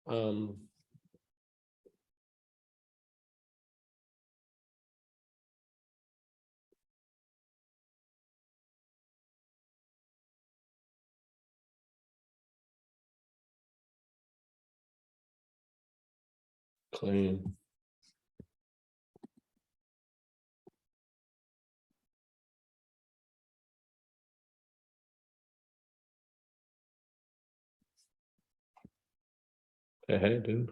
Um, Clean. Hey, dude.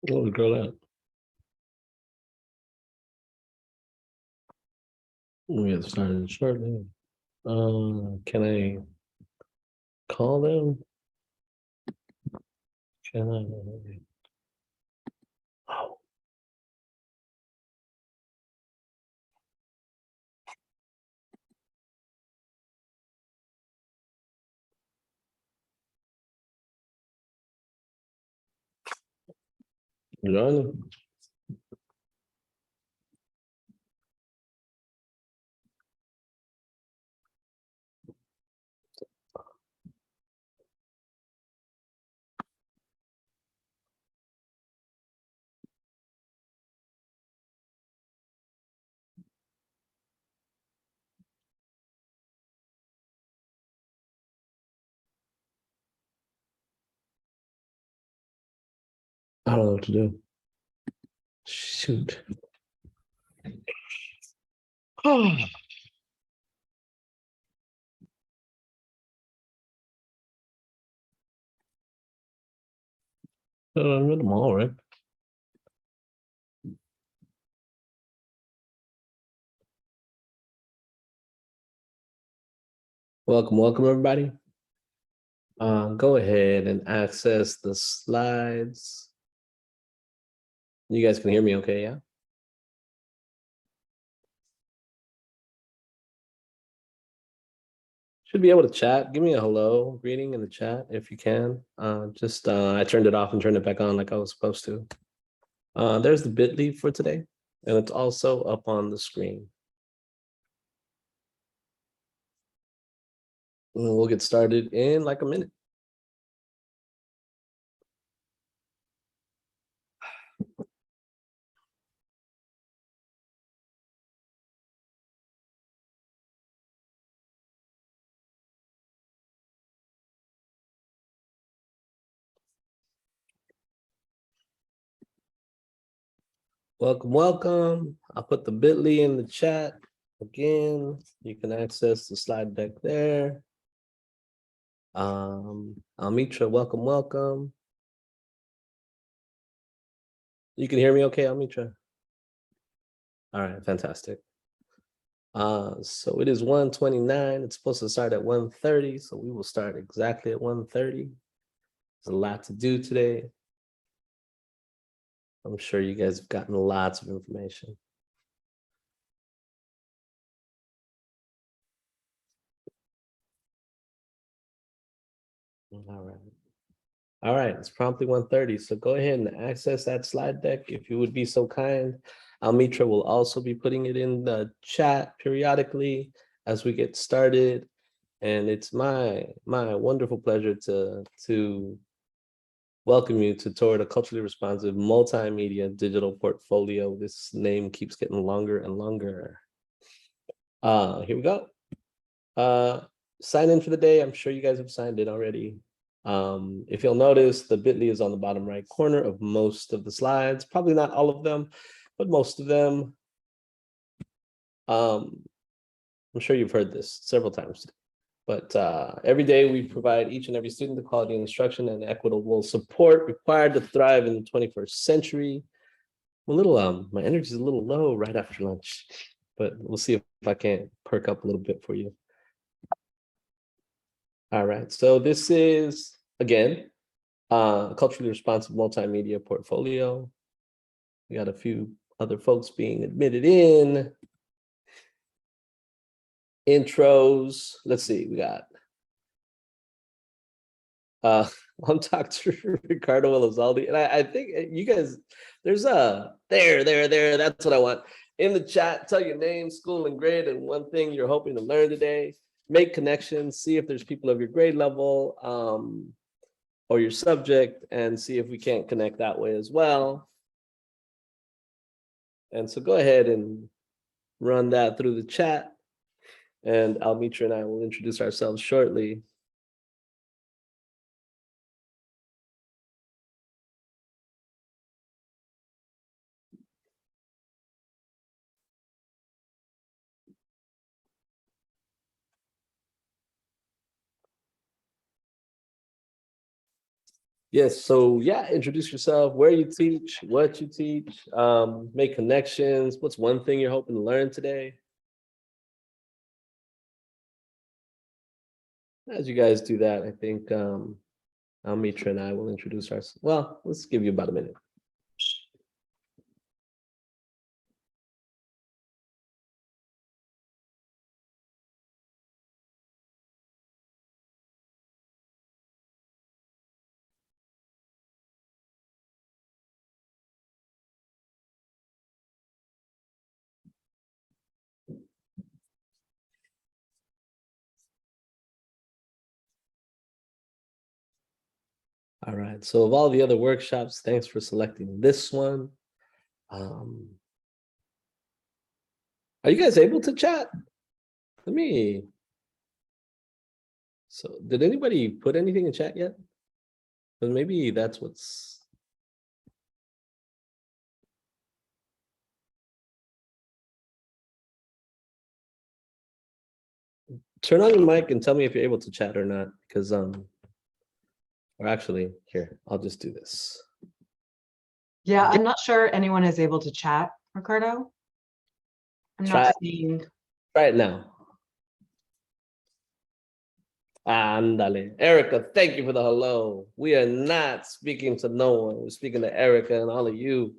Where the girl at? We get started shortly. Can I call them? Can I? Oh, join them. I don't know what to do. Shoot. Oh, I'm in them all, right? Welcome, everybody. Go ahead and access the slides. You guys can hear me okay, yeah? Should be able to chat. Give me a hello greeting in the chat if you can. I turned it off and turned it back on like I was supposed to. There's the bit.ly for today, and it's also up on the screen. And we'll get started in like a minute. Welcome. I'll put the bit.ly in the chat. Again, you can access the slide deck there. Almitra, welcome. You can hear me okay, Almitra? All right, fantastic. So it is 1:29. It's supposed to start at 1:30, so we will start exactly at 1:30. There's a lot to do today. I'm sure you guys have gotten lots of information. All right, it's promptly 1:30, so go ahead and access that slide deck if you would be so kind. Almitra will also be putting it in the chat periodically as we get started. And it's my wonderful pleasure to welcome you to Toward a Culturally Responsive Multimedia Digital Portfolio. This name keeps getting longer and longer. Here we go. Sign in for the day. I'm sure you guys have signed in already. If you'll notice, the bit.ly is on the bottom right corner of most of the slides. Probably not all of them, but most of them. I'm sure you've heard this several times today. But every day we provide each and every student the quality instruction and equitable support required to thrive in the 21st century. I'm a little, my energy is a little low right after lunch, but we'll see if I can't perk up a little bit for you. All right, so this is, again, culturally responsive multimedia portfolio. We got a few other folks being admitted in. Intros, let's see, we got I'm Dr. Ricardo Elizalde, and I think you guys, there's a there. That's what I want. In the chat, tell your name, school, and grade, and one thing you're hoping to learn today. Make connections. See if there's people of your grade level or your subject, and see if we can't connect that way as well. And so go ahead and run that through the chat, and Almitra and I will introduce ourselves shortly. Yes, so yeah, introduce yourself, where you teach, what you teach, make connections. What's one thing you're hoping to learn today? As you guys do that, I think Almitra and I will introduce ourselves. Well, let's give you about a minute. All right, so of all the other workshops, thanks for selecting this one. Are you guys able to chat? Let me. So did anybody put anything in chat yet? But maybe that's what's. Turn on your mic and tell me if you're able to chat or not, because or actually here, I'll just do this. Yeah, I'm not sure anyone is able to chat, Ricardo. I'm not seeing. Try it now. Andale. Erica, thank you for the hello. We are not speaking to no one. We're speaking to Erica and all of you.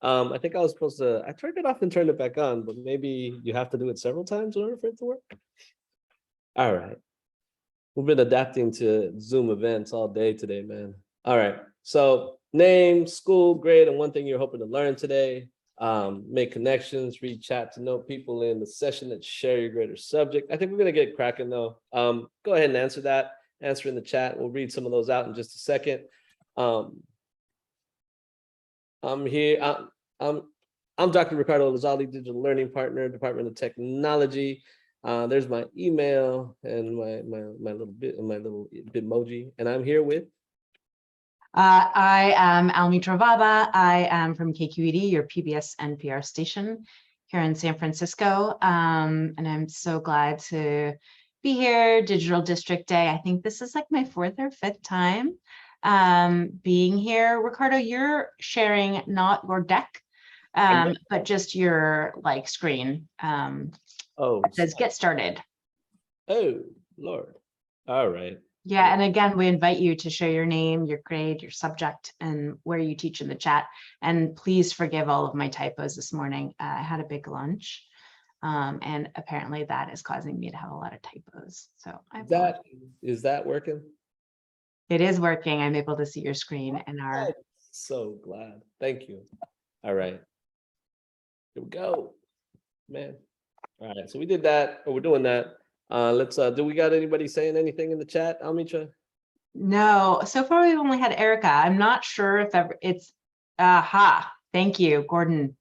I think I was supposed to, I turned it off and turned it back on, but maybe you have to do it several times in order for it to work. All right. We've been adapting to Zoom events all day today, man. All right. So name, school, grade, and one thing you're hoping to learn today. Make connections, read chat to know people in the session that share your greater subject. I think we're gonna get cracking though. Go ahead and answer that. Answer in the chat. We'll read some of those out in just a second. I'm here. I'm Dr. Ricardo Elizalde, Digital Learning Partner, Department of Technology. There's my email and my little bitmoji, and I'm here with. I am Almitra Vaba. I am from KQED, your PBS NPR station here in San Francisco. And I'm so glad to be here, Digital District Day. I think this is like my 4th or 5th time being here. Ricardo, you're sharing not your deck, but just your like screen. It says get started. Oh, Lord. All right. Yeah, and again, we invite you to share your name, your grade, your subject, and where you teach in the chat. And please forgive all of my typos this morning. I had a big lunch, and apparently that is causing me to have a lot of typos. So is that working? It is working. I'm able to see your screen and our. I'm so glad. Thank you. All right. Here we go, man. All right, so we did that, or we're doing that. Let's do we got anybody saying anything in the chat, Almitra? No, so far we've only had Erica. I'm not sure if ever it's, thank you, Gordon.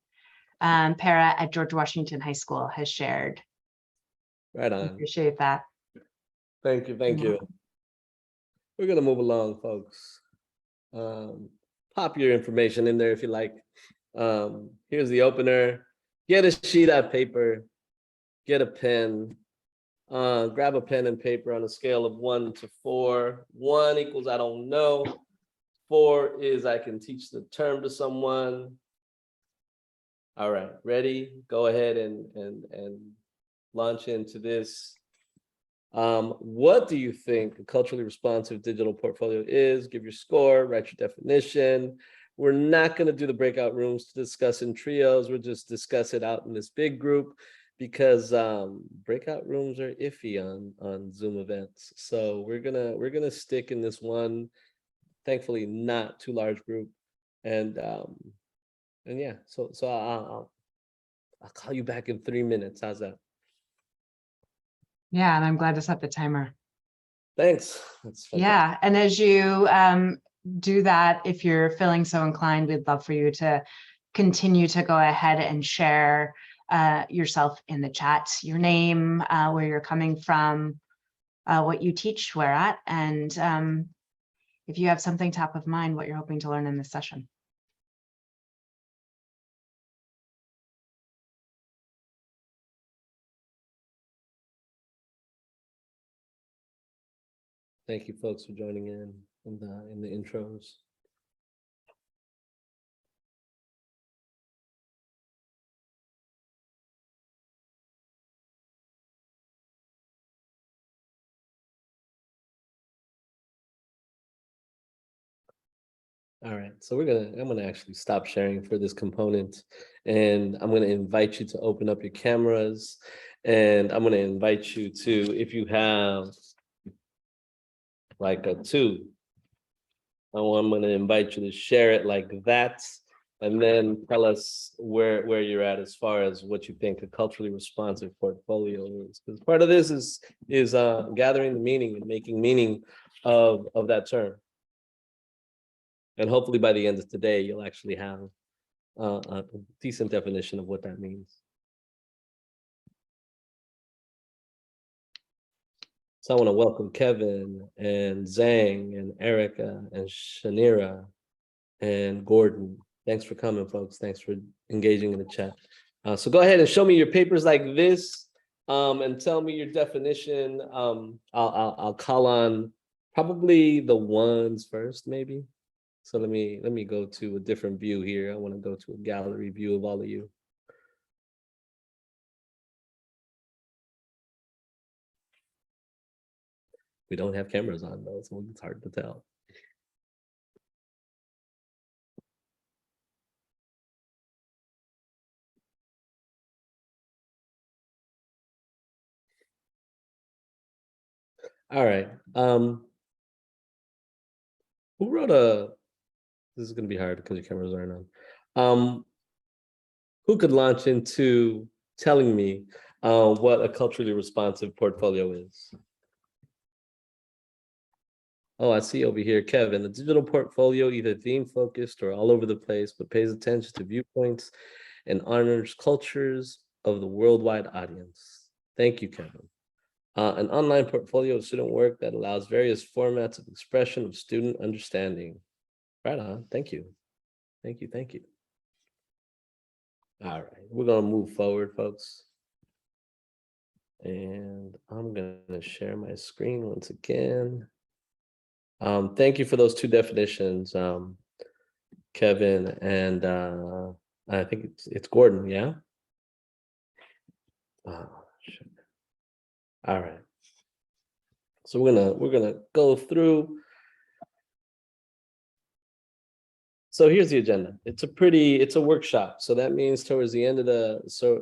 Para at George Washington High School has shared. Right I on. appreciate that. Thank you. Thank you. We're gonna move along, folks. Pop your information in there if you like. Here's the opener. Get a sheet of paper, get a pen, grab a pen and paper on a scale of 1 to 4. 1 equals I don't know. 4 is I can teach the term to someone. All right, ready? Go ahead and launch into this. What do you think a culturally responsive digital portfolio is? Give your score, write your definition. We're not going to do the breakout rooms to discuss in trios. We'll just discuss it out in this big group because breakout rooms are iffy on Zoom events. So we're gonna stick in this one, thankfully not too large group, and yeah. So I'll call you back in 3 minutes. How's that? Yeah, and I'm glad to set the timer. Thanks. That's fantastic. Yeah, and as you do that, if you're feeling so inclined, we'd love for you to continue to go ahead and share yourself in the chat, your name, where you're coming from, what you teach, where at, and if you have something top of mind, what you're hoping to learn in this session. Thank you, folks, for joining in the intros. All right, so I'm gonna actually stop sharing for this component, and I'm gonna invite you to open up your cameras, and I'm gonna invite you to, if you have like a 2, I'm gonna invite you to share it like that, and then tell us where you're at as far as what you think a culturally responsive portfolio is. Because part of this is gathering the meaning and making meaning of that term. And hopefully by the end of today, you'll actually have a decent definition of what that means. So I want to welcome Kevin and Zhang and Erica and Shanira and Gordon. Thanks for coming, folks. Thanks for engaging in the chat. So go ahead and show me your papers like this, and tell me your definition. I'll call on probably the ones first, maybe. So let me go to a different view here. I want to go to a gallery view of all of you. We don't have cameras on though, so it's hard to tell. All right. Who wrote this is gonna be hard because your cameras aren't on. Who could launch into telling me what a culturally responsive portfolio is? Oh, I see over here, Kevin. A digital portfolio, either theme focused or all over the place, but pays attention to viewpoints and honors cultures of the worldwide audience. Thank you, Kevin. An online portfolio of student work that allows various formats of expression of student understanding. Right on. Thank you. Thank you. Thank you. All right, we're gonna move forward, folks. And I'm gonna share my screen once again. Thank you for those 2 definitions, Kevin, and I think it's Gordon, yeah? Oh, shit. All right. So we're gonna go through. So here's the agenda. It's a workshop. So that means towards the end of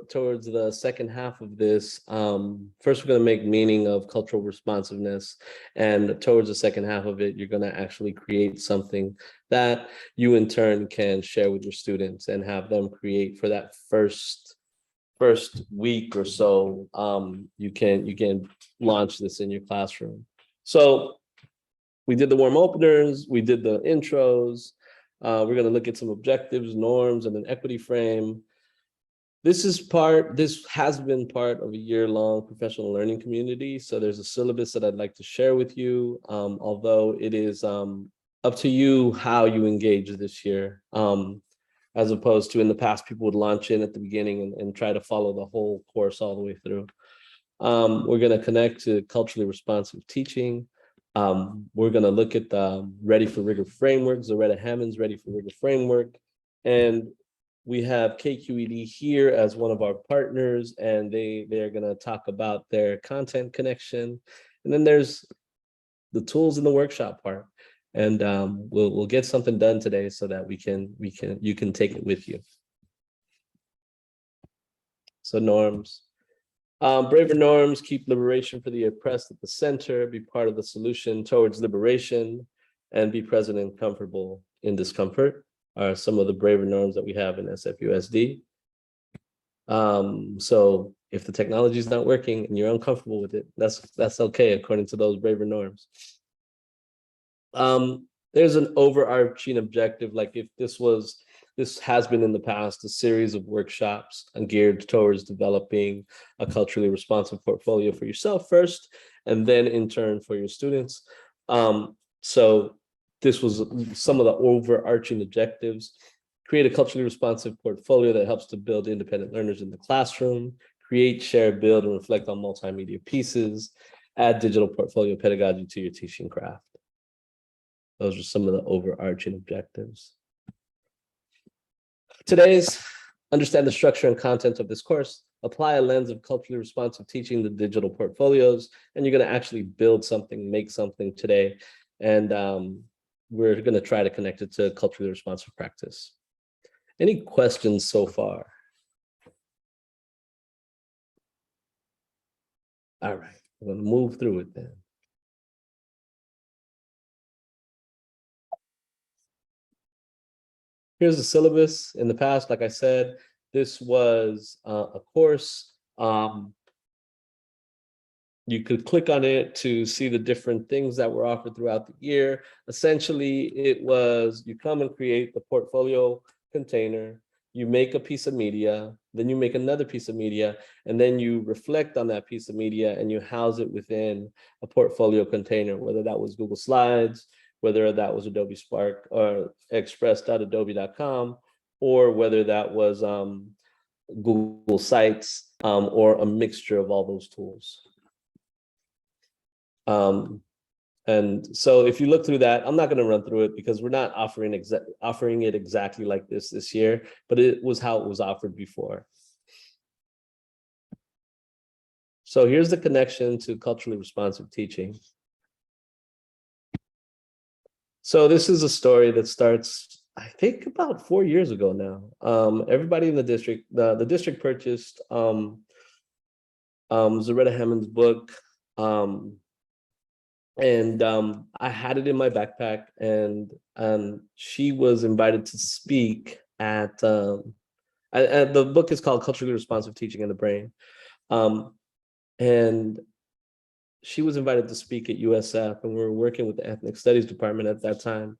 towards the second half of this, first we're going to make meaning of cultural responsiveness. And towards the second half of it, you're going to actually create something that you in turn can share with your students and have them create for that first week or so. You can launch this in your classroom. So we did the warm openers, we did the intros. We're going to look at some objectives, norms, and an equity frame. This has been part of a year-long professional learning community. So there's a syllabus that I'd like to share with you, although it is up to you how you engage this year, as opposed to in the past, people would launch in at the beginning and try to follow the whole course all the way through. We're going to connect to culturally responsive teaching. We're going to look at the Ready for Rigor framework, Zaretta Hammond's Ready for Rigor framework. And we have KQED here as one of our partners, and they're going to talk about their content connection. And then there's the tools in the workshop part. And we'll get something done today so that you can take it with you. So norms. Braver norms keep liberation for the oppressed at the center, be part of the solution towards liberation, and be present and comfortable in discomfort are some of the braver norms that we have in SFUSD. So if the technology is not working and you're uncomfortable with it, that's okay according to those braver norms. There's an overarching objective, like if this has been in the past a series of workshops geared towards developing a culturally responsive portfolio for yourself first, and then in turn for your students. So this was some of the overarching objectives: create a culturally responsive portfolio that helps to build independent learners in the classroom, create, share, build, and reflect on multimedia pieces, add digital portfolio pedagogy to your teaching craft. Those are some of the overarching objectives. Today's understand the structure and content of this course, apply a lens of culturally responsive teaching to digital portfolios, and you're going to actually build something, make something today. And we're going to try to connect it to culturally responsive practice. Any questions so far? All right, I'm going to move through it then. Here's the syllabus. In the past, like I said, this was a course. You could click on it to see the different things that were offered throughout the year. Essentially, it was you come and create the portfolio container, you make a piece of media, then you make another piece of media, and then you reflect on that piece of media and you house it within a portfolio container, whether that was Google Slides, whether that was Adobe Spark or express.adobe.com, or whether that was Google Sites, or a mixture of all those tools. And so if you look through that, I'm not going to run through it because we're not offering it exactly like this year, but it was how it was offered before. So here's the connection to culturally responsive teaching. So this is a story that starts, I think, about 4 years ago now. Everybody in the district, the district purchased Zaretta Hammond's book. And I had it in my backpack, and she was invited to speak at the book is called Culturally Responsive Teaching in the Brain. And she was invited to speak at USF, and we were working with the Ethnic Studies department at that time.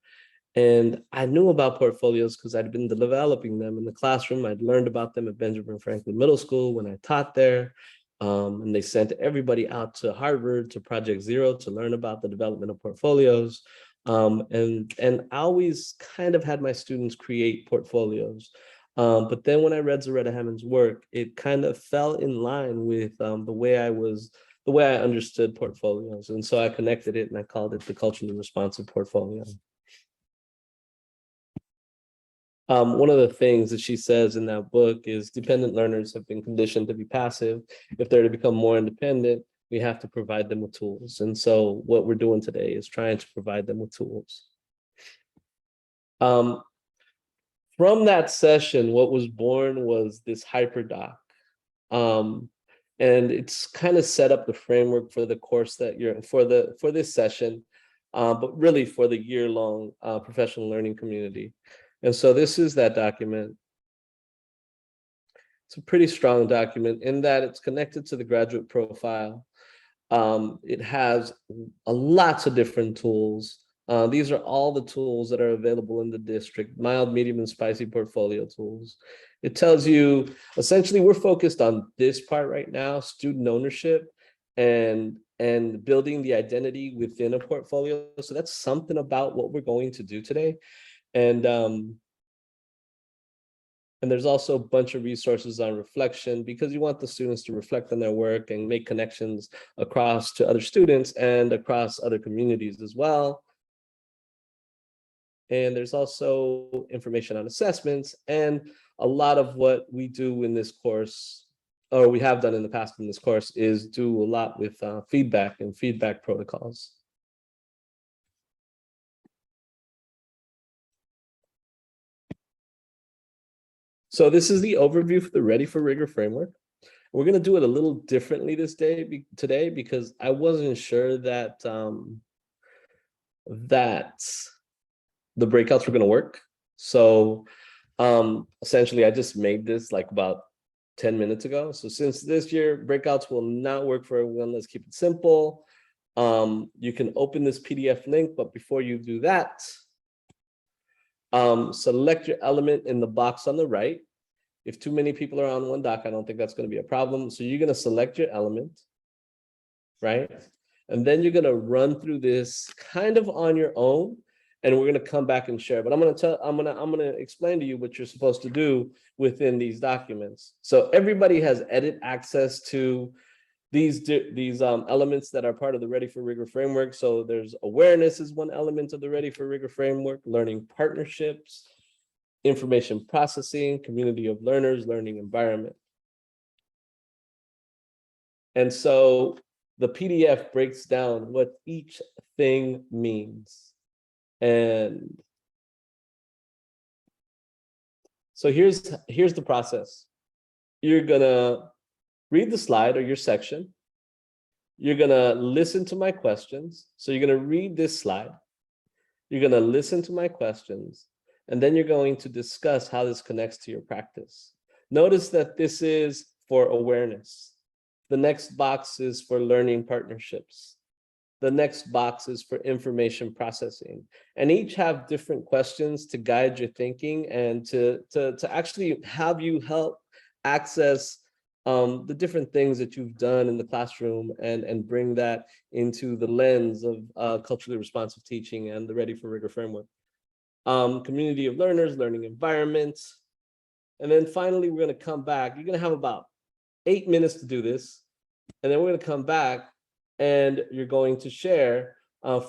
And I knew about portfolios because I'd been developing them in the classroom. I'd learned about them at Benjamin Franklin Middle School when I taught there. And they sent everybody out to Harvard, to Project Zero, to learn about the development of portfolios. And I always kind of had my students create portfolios. But then when I read Zaretta Hammond's work, it kind of fell in line with the way I understood portfolios. And so I connected it and I called it the culturally responsive portfolio. One of the things that she says in that book is dependent learners have been conditioned to be passive. If they're to become more independent, we have to provide them with tools. And so what we're doing today is trying to provide them with tools. From that session, what was born was this hyperdoc. And it's kind of set up the framework for the course that you're for this session, but really for the year-long professional learning community. And so this is that document. It's a pretty strong document in that it's connected to the graduate profile. It has lots of different tools. These are all the tools that are available in the district, mild, medium, and spicy portfolio tools. It tells you, essentially, we're focused on this part right now, student ownership and building the identity within a portfolio. So that's something about what we're going to do today. And there's also a bunch of resources on reflection, because you want the students to reflect on their work and make connections across to other students and across other communities as well. And there's also information on assessments, and a lot of what we do in this course, or we have done in the past in this course, is do a lot with feedback and feedback protocols. So this is the overview for the Ready for Rigor framework. We're going to do it a little differently today, because I wasn't sure that that the breakouts were going to work. So essentially, I just made this like about 10 minutes ago. So since this year, breakouts will not work for everyone, let's keep it simple. You can open this PDF link, but before you do that, select your element in the box on the right. If too many people are on one doc, I don't think that's going to be a problem. So you're going to select your element, right? And then you're going to run through this kind of on your own, and we're going to come back and share. But I'm going to explain to you what you're supposed to do within these documents. So everybody has edit access to these elements that are part of the Ready for Rigor framework. So there's awareness is one element of the Ready for Rigor framework, learning partnerships, information processing, community of learners, learning environment. And so the PDF breaks down what each thing means. And so here's the process. You're gonna read the slide or your section. You're gonna listen to my questions. So you're gonna read this slide. You're gonna listen to my questions, and then you're going to discuss how this connects to your practice. Notice that this is for awareness. The next box is for learning partnerships. The next box is for information processing. And each have different questions to guide your thinking and to actually have you help access the different things that you've done in the classroom and bring that into the lens of culturally responsive teaching and the Ready for Rigor framework. Community of learners, learning environments. And then finally, we're going to come back. You're going to have about 8 minutes to do this. And then we're going to come back and you're going to share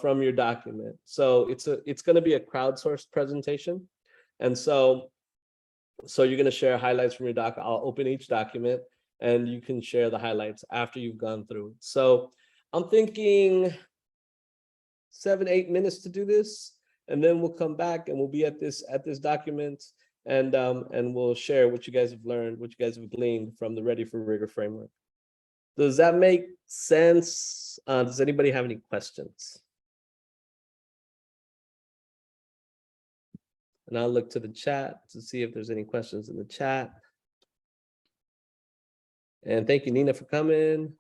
from your document. So it's going to be a crowdsourced presentation. And so you're going to share highlights from your doc. I'll open each document and you can share the highlights after you've gone through it. So I'm thinking 7-8 minutes to do this. And then we'll come back and we'll be at this document and we'll share what you guys have learned, what you guys have gleaned from the Ready for Rigor framework. Does that make sense? Does anybody have any questions? And I'll look to the chat to see if there's any questions in the chat. And thank you, Nina, for coming.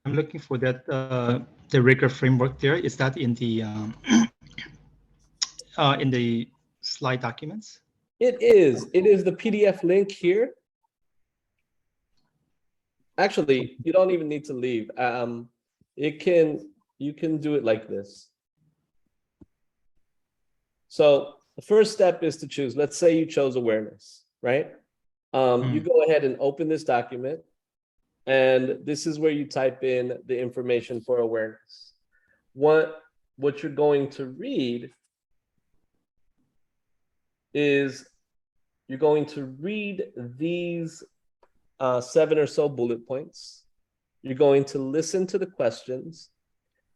I'm looking for that the rigor framework there. Is that in the slide documents? It is. It is the PDF link here. Actually, you don't even need to leave. You can do it like this. So the first step is to choose. Let's say you chose awareness, right? You go ahead and open this document. And this is where you type in the information for awareness. What you're going to read is you're going to read these 7 or so bullet points. You're going to listen to the questions,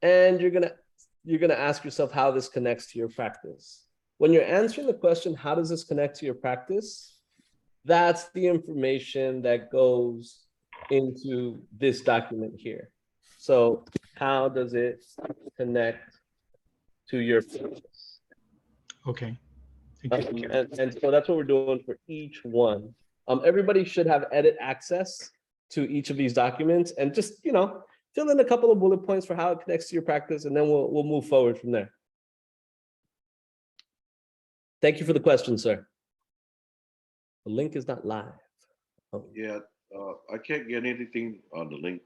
and you're gonna ask yourself how this connects to your practice. When you're answering the question, how does this connect to your practice? That's the information that goes into this document here. So how does it connect to your practice? Okay. Thank you. And so that's what we're doing for each one. Everybody should have edit access to each of these documents, and just, fill in a couple of bullet points for how it connects to your practice, and then we'll move forward from there. Thank you for the question, sir. The link is not live. Oh, Yeah, I can't get anything on the link.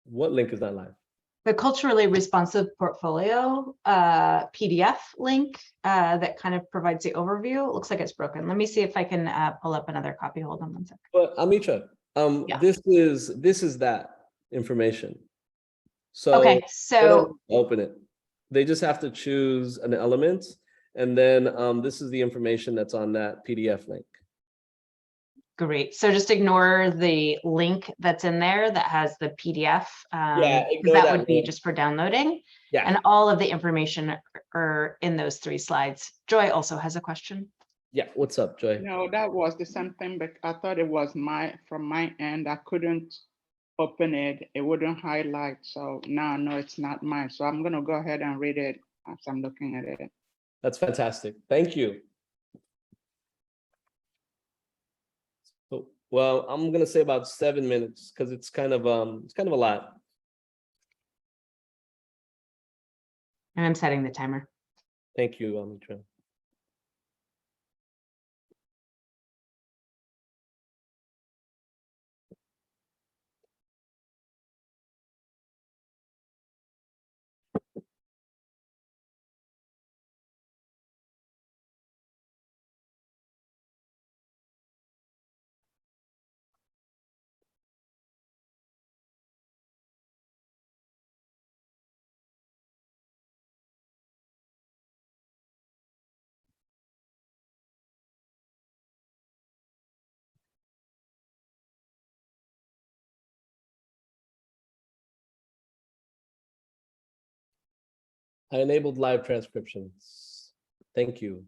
what link is not live? The culturally responsive portfolio PDF link that kind of provides the overview. It looks like it's broken. Let me see if I can pull up another copy. Hold on one second. But Amitra, Yeah. this is that information. So Okay, they so don't open it. They just have to choose an element, and then this is the information that's on that PDF link. great. So just ignore the link that's in there that has the PDF. Yeah, Because ignore that that would be link. just for downloading. Yeah. And all of the information are in those 3 slides. Joy also has a question. Yeah, what's up, Joy? No, that was the same thing, but I thought it was from my end. I couldn't open it. It wouldn't highlight. So now I know it's not mine. So I'm gonna go ahead and read it as I'm looking at it. That's fantastic. Thank you. So, well, I'm gonna say about 7 minutes because it's kind of a lot. And I'm setting the timer. Thank you, Amitra. I enabled live transcriptions. Thank you.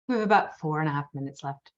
We have about 4.5 minutes left.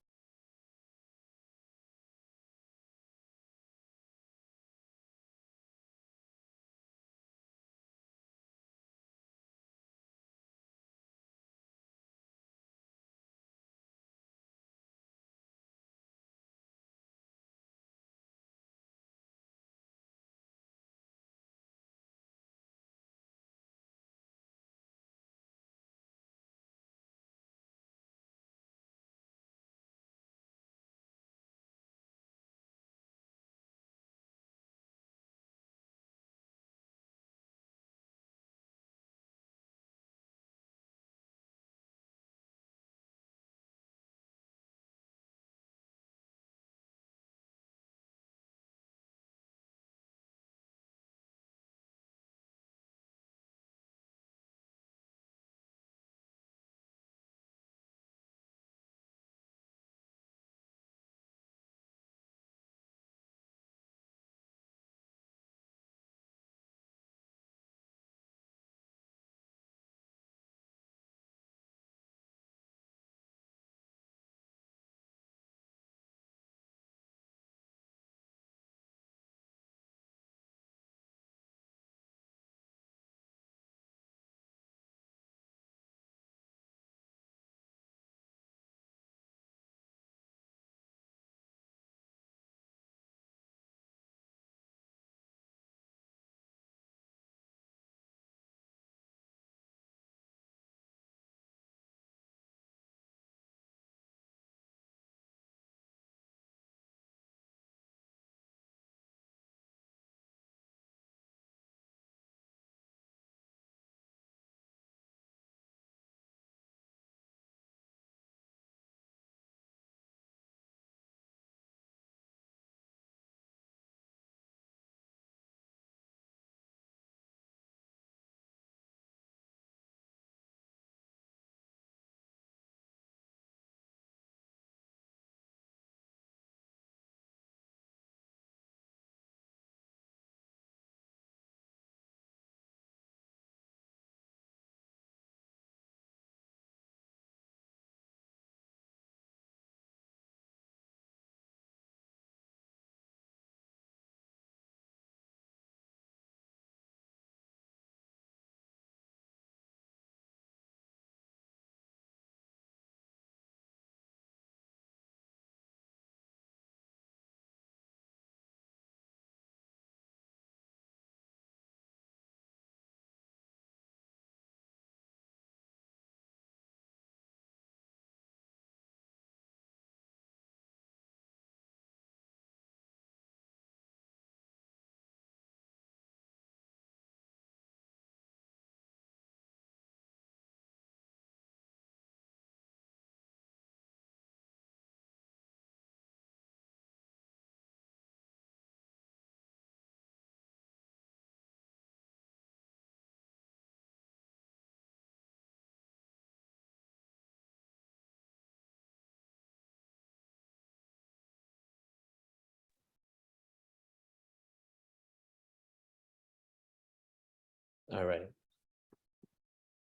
All right.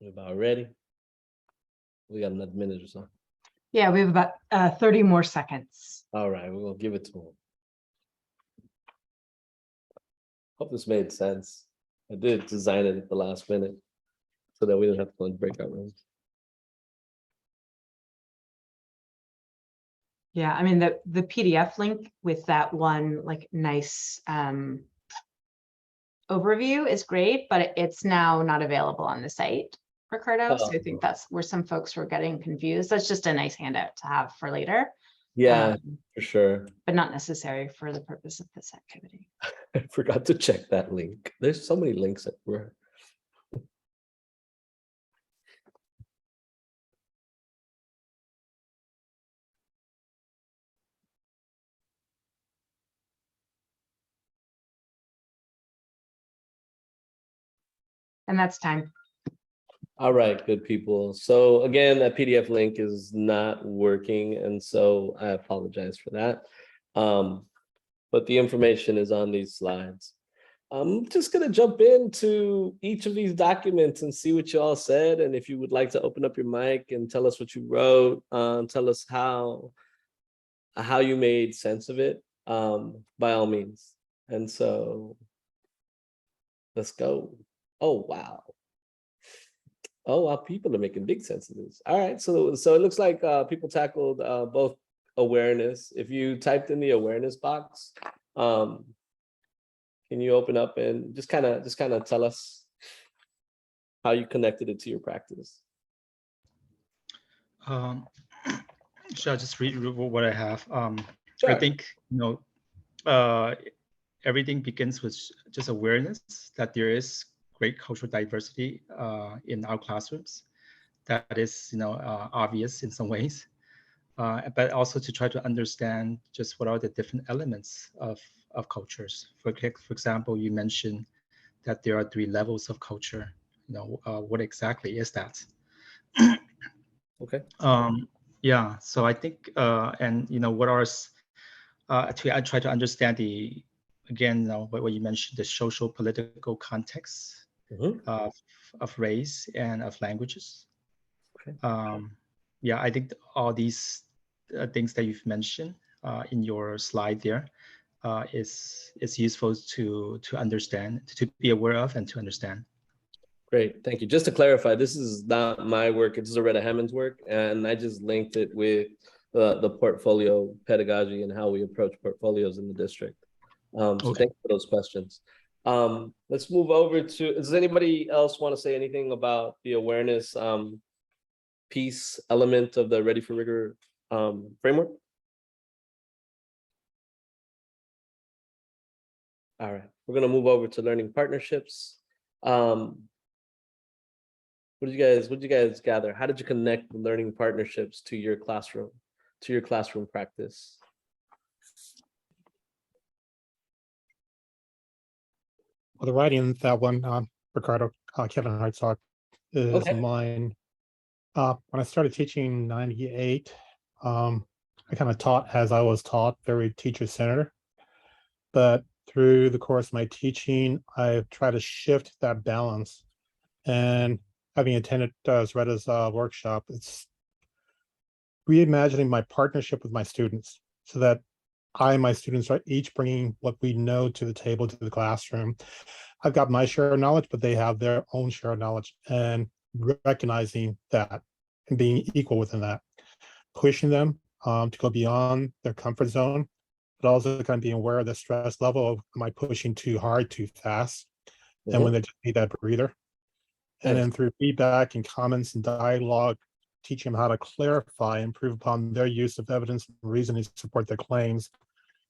We about ready? We got another minute or so. Yeah, we have about 30 more seconds. All right, we're gonna give it to him. Hope this made sense. I did design it at the last minute so that we didn't have to go in breakout rooms. Yeah, I mean, the PDF link with that one like nice overview is great, but it's now not available on the site, Ricardo. So I think that's where some folks were getting confused. That's just a nice handout to have for later. Yeah, for sure. But not necessary for the purpose of this activity. I forgot to check that link. There's so many links that were. And that's time. All right, good people. So again, that PDF link is not working, and so I apologize for that. But the information is on these slides. I'm just gonna jump into each of these documents and see what you all said. And if you would like to open up your mic and tell us what you wrote, tell us how you made sense of it, by all means. And so let's go. Oh, wow. Oh, wow, people are making big sense of this. All right, so it looks like people tackled both awareness. If you typed in the awareness box, can you open up and just kind of tell us how you connected it to your practice? Should I just read what I have? Sure. I think, everything begins with just awareness that there is great cultural diversity in our classrooms. That is, obvious in some ways, but also to try to understand just what are the different elements of cultures. For example, you mentioned that there are 3 levels of culture. What exactly is that? Okay. Yeah, so I think, and what are, I try to understand again, what you mentioned, the social political context of race and of languages. Okay. Yeah, I think all these things that you've mentioned in your slide there is useful to understand, to be aware of, and to understand. Great, thank you. Just to clarify, this is not my work, it's Loretta Hammond's work, and I just linked it with the portfolio pedagogy and how we approach portfolios in the district. So thank you for those questions. Let's move over to, does anybody else want to say anything about the awareness piece element of the Ready for Rigor framework? All right, we're going to move over to learning partnerships. What did you guys gather? How did you connect the learning partnerships to your classroom practice? Well, the writing, that one, Ricardo, Kevin Hartsock is mine. When I started teaching in '98, I kind of taught as I was taught, very teacher-centered. But through the course of my teaching, I've tried to shift that balance. And having attended Retta's workshop, it's reimagining my partnership with my students so that I and my students are each bringing what we know to the table, to the classroom. I've got my share of knowledge, but they have their own share of knowledge, and recognizing that and being equal within that, pushing them to go beyond their comfort zone, but also kind of being aware of the stress level of, am I pushing too hard, too fast? And when they just need that breather. And then through feedback and comments and dialogue, teach them how to clarify, improve upon their use of evidence and reasoning to support their claims,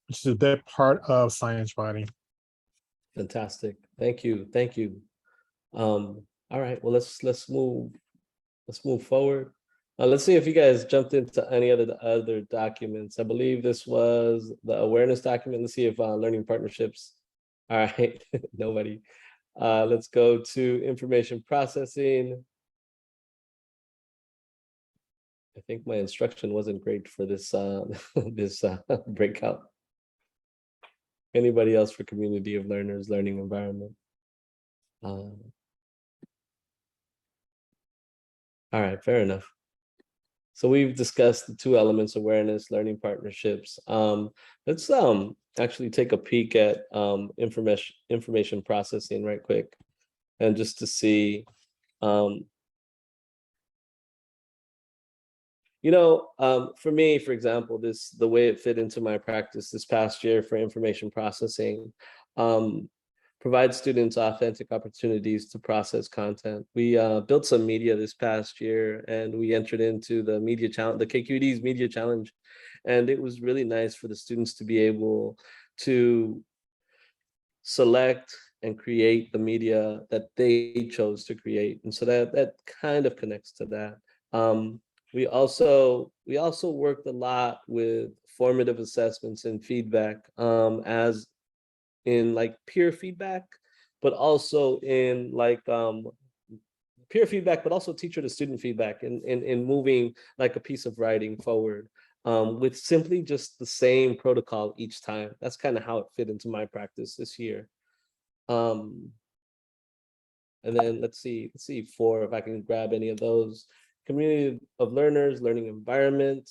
which is a big part of science writing. Fantastic. Thank you. Thank you. All right. Well, let's move forward. Let's see if you guys jumped into any other documents. I believe this was the awareness document. Let's see if learning partnerships. All right. Nobody. Let's go to information processing. I think my instruction wasn't great for this this breakout. Anybody else for community of learners, learning environment? All right, fair enough. So we've discussed the two elements: awareness, learning partnerships. Let's actually take a peek at information processing right quick, and just to see, for me, for example, the way it fit into my practice this past year for information processing. Provide students authentic opportunities to process content. We built some media this past year, and we entered into the media challenge, the KQED's media challenge, and it was really nice for the students to be able to select and create the media that they chose to create, and so that kind of connects to that. We also worked a lot with formative assessments and feedback, as in like peer feedback, but also in like peer feedback, but also teacher to student feedback in moving like a piece of writing forward, with simply just the same protocol each time. That's kind of how it fit into my practice this year. And then let's see four, if I can grab any of those. Community of learners, learning environment.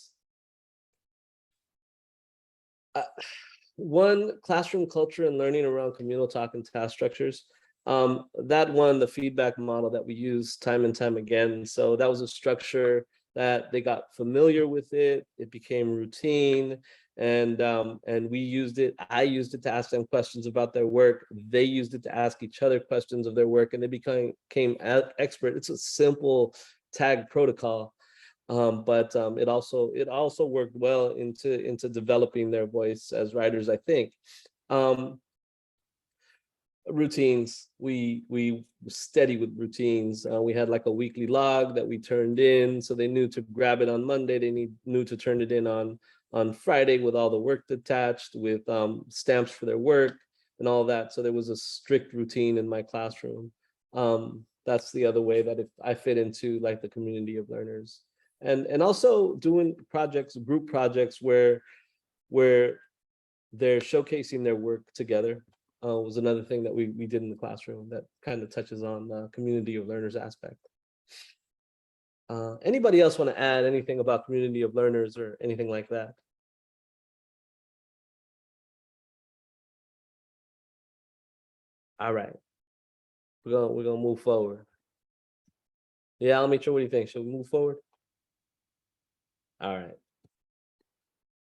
One, classroom culture and learning around communal talk and task structures. That one, the feedback model that we use time and time again. So that was a structure that they got familiar with it. It became routine, and we used it. I used it to ask them questions about their work. They used it to ask each other questions of their work, and they became expert. It's a simple tag protocol. But it also worked well into developing their voice as writers, I think. Routines, we steady with routines. We had like a weekly log that we turned in, so they knew to grab it on Monday. They knew to turn it in on Friday with all the work attached, with stamps for their work and all that. So there was a strict routine in my classroom. That's the other way that I fit into like the community of learners. And also doing projects, group projects where they're showcasing their work together, was another thing that we did in the classroom that kind of touches on the community of learners aspect. Anybody else want to add anything about community of learners or anything like that? All right, we're gonna move forward. Yeah, Almitra, what do you think? Should we move forward? All right.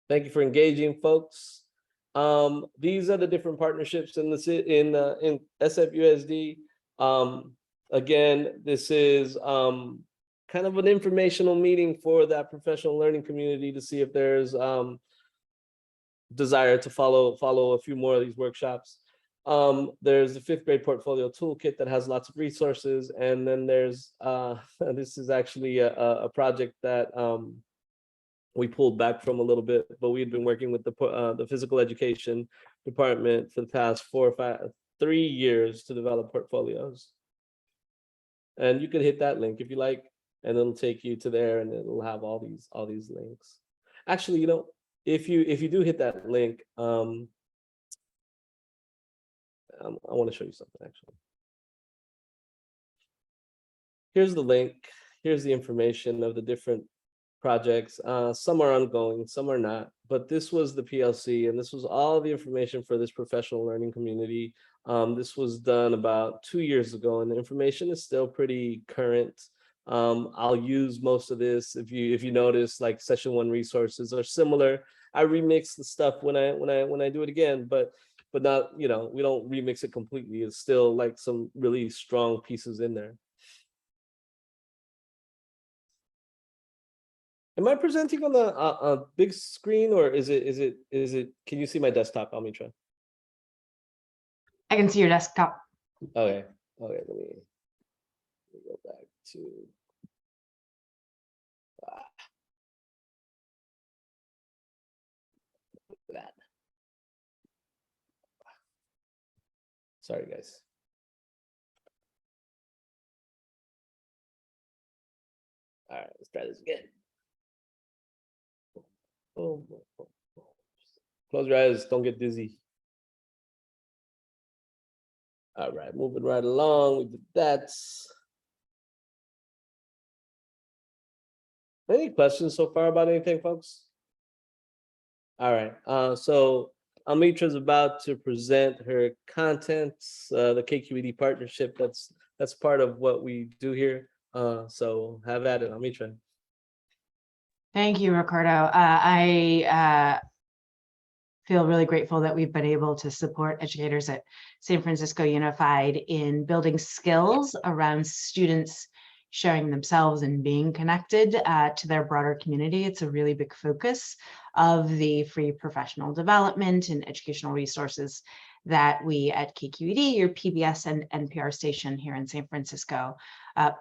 Thank you for engaging, folks. These are the different partnerships in SFUSD. Again, this is kind of an informational meeting for that professional learning community to see if there's desire to follow a few more of these workshops. There's the 5th grade portfolio toolkit that has lots of resources, and then there's this is actually a project that we pulled back from a little bit, but we'd been working with the physical education department for the past 3 years to develop portfolios. And you could hit that link if you like, and it'll take you to there, and it'll have all these links. Actually, if you do hit that link, I want to show you something actually. Here's the link. Here's the information of the different projects. Some are ongoing, some are not, but this was the PLC, and this was all the information for this professional learning community. This was done about 2 years ago, and the information is still pretty current. I'll use most of this. If you notice, like session 1 resources are similar. I remix the stuff when I do it again, but not, we don't remix it completely. It's still like some really strong pieces in there. Am I presenting on a big screen, or is it? Can you see my desktop, Almitra? I can see your desktop. Okay. Let me go back to. That. Sorry, guys. All right, let's try this again. Oh. Close your eyes, don't get dizzy. All right, moving right along. We did that. Any questions so far about anything, folks? All right, so Amitra is about to present her contents, the KQED partnership. That's part of what we do here. So have at it, Amitra. Thank you, Ricardo. I feel really grateful that we've been able to support educators at San Francisco Unified in building skills around students sharing themselves and being connected to their broader community. It's a really big focus of the free professional development and educational resources that we at KQED, your PBS and NPR station here in San Francisco,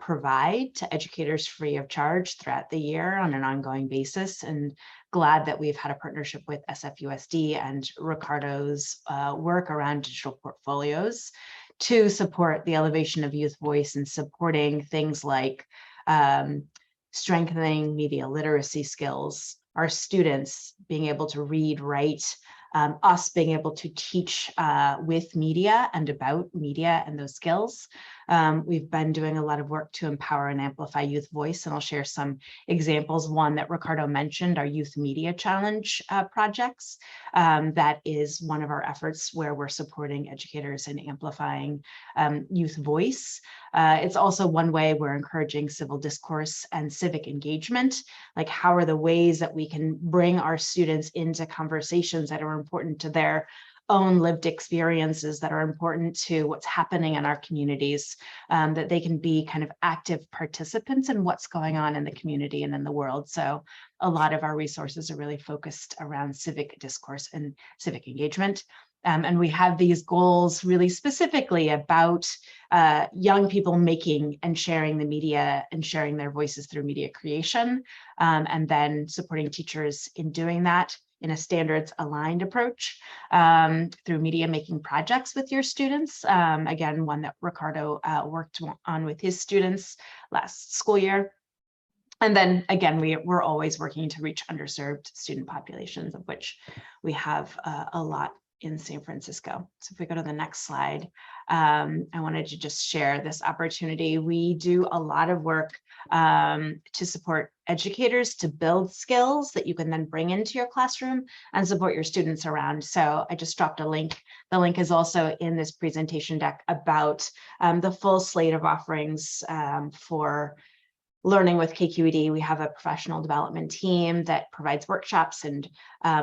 provide to educators free of charge throughout the year on an ongoing basis. And glad that we've had a partnership with SFUSD and Ricardo's work around digital portfolios to support the elevation of youth voice and supporting things like strengthening media literacy skills, our students being able to read, write, us being able to teach with media and about media and those skills. We've been doing a lot of work to empower and amplify youth voice, and I'll share some examples. One that Ricardo mentioned, our Youth Media Challenge projects. That is one of our efforts where we're supporting educators and amplifying youth voice. It's also one way we're encouraging civil discourse and civic engagement. Like, how are the ways that we can bring our students into conversations that are important to their own lived experiences, that are important to what's happening in our communities, that they can be kind of active participants in what's going on in the community and in the world. So a lot of our resources are really focused around civic discourse and civic engagement. And we have these goals really specifically about young people making and sharing the media and sharing their voices through media creation, and then supporting teachers in doing that in a standards aligned approach through media making projects with your students. Again, one that Ricardo worked on with his students last school year. And then again, we're always working to reach underserved student populations, of which we have a lot in San Francisco. So if we go to the next slide, I wanted to just share this opportunity. We do a lot of work to support educators to build skills that you can then bring into your classroom and support your students around. So I just dropped a link. The link is also in this presentation deck about the full slate of offerings for learning with KQED. We have a professional development team that provides workshops, and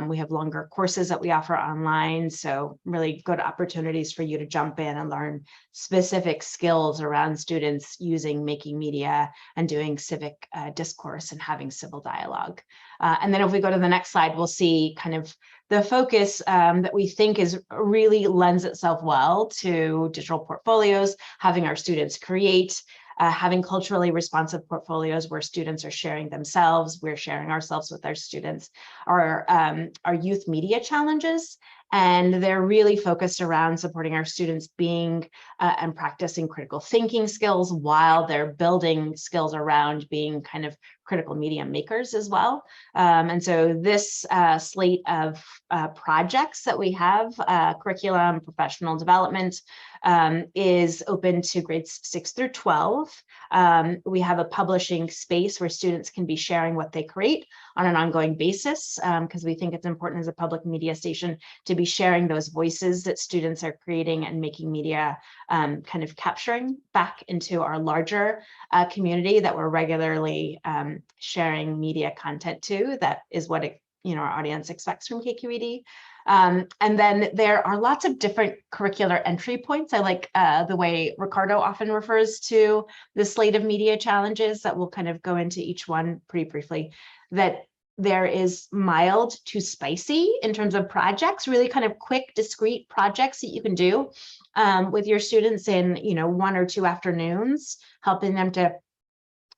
we have longer courses that we offer online. So really good opportunities for you to jump in and learn specific skills around students using making media and doing civic discourse and having civil dialogue. And then if we go to the next slide, we'll see kind of the focus that we think is really lends itself well to digital portfolios, having our students create, having culturally responsive portfolios where students are sharing themselves, we're sharing ourselves with our students, our youth media challenges. And they're really focused around supporting our students being and practicing critical thinking skills while they're building skills around being kind of critical media makers as well. And so this slate of projects that we have, curriculum, professional development, is open to grades 6 through 12. We have a publishing space where students can be sharing what they create on an ongoing basis, because we think it's important as a public media station to be sharing those voices that students are creating and making media, kind of capturing back into our larger community that we're regularly sharing media content to. That is what our audience expects from KQED. And then there are lots of different curricular entry points. I like the way Ricardo often refers to the slate of media challenges that we'll kind of go into each one pretty briefly, that there is mild to spicy in terms of projects, really kind of quick, discrete projects that you can do with your students in 1 or 2 afternoons, helping them to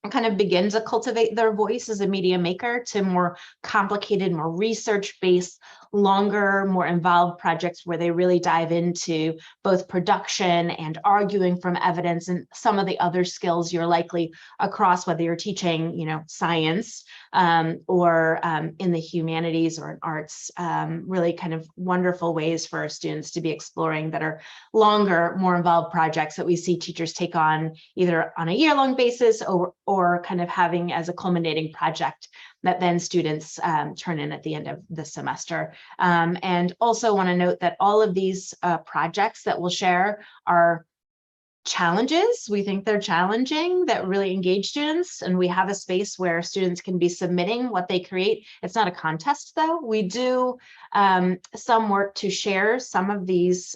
kind of begin to cultivate their voice as a media maker, to more complicated, more research-based, longer, more involved projects where they really dive into both production and arguing from evidence and some of the other skills you're likely across, whether you're teaching, science or in the humanities or in arts, really kind of wonderful ways for our students to be exploring that are longer, more involved projects that we see teachers take on either on a year-long basis or kind of having as a culminating project that then students turn in at the end of the semester. And also want to note that all of these projects that we'll share are challenges. We think they're challenging, that really engage students, and we have a space where students can be submitting what they create. It's not a contest though. We do some work to share some of these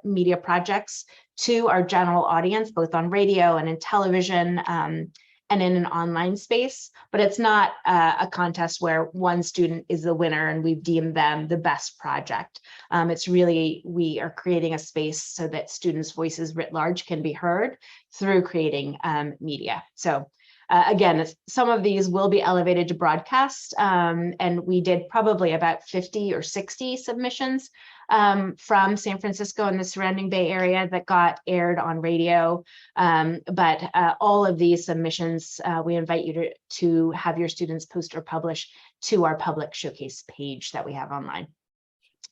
media projects to our general audience, both on radio and in television and in an online space, but it's not a contest where one student is the winner and we've deemed them the best project. It's really, we are creating a space so that students' voices writ large can be heard through creating media. So again, some of these will be elevated to broadcast, and we did probably about 50 or 60 submissions from San Francisco and the surrounding Bay Area that got aired on radio. But all of these submissions, we invite you to have your students post or publish to our public showcase page that we have online.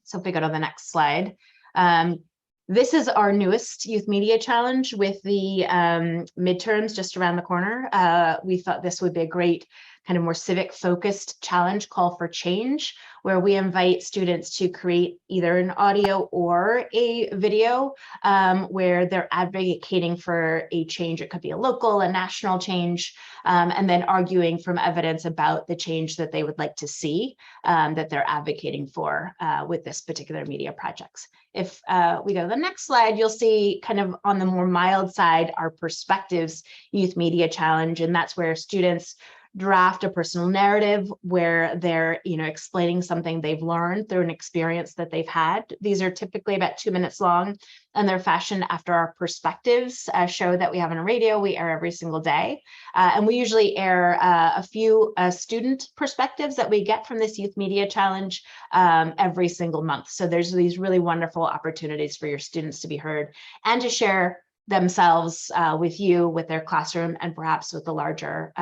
So if we go to the next slide. This is our newest Youth Media Challenge with the midterms just around the corner. We thought this would be a great kind of more civic focused challenge, call for change, where we invite students to create either an audio or a video where they're advocating for a change. It could be a local, a national change, and then arguing from evidence about the change that they would like to see that they're advocating for with this particular media projects. If we go to the next slide, you'll see kind of on the more mild side, our Perspectives Youth Media Challenge, and that's where students draft a personal narrative where they're explaining something they've learned through an experience that they've had. These are typically about 2 minutes long, and they're fashioned after our Perspectives show that we have on radio. We air every single day, and we usually air a few student perspectives that we get from this Youth Media Challenge every single month. So there's these really wonderful opportunities for your students to be heard and to share themselves with you, with their classroom, and perhaps with the larger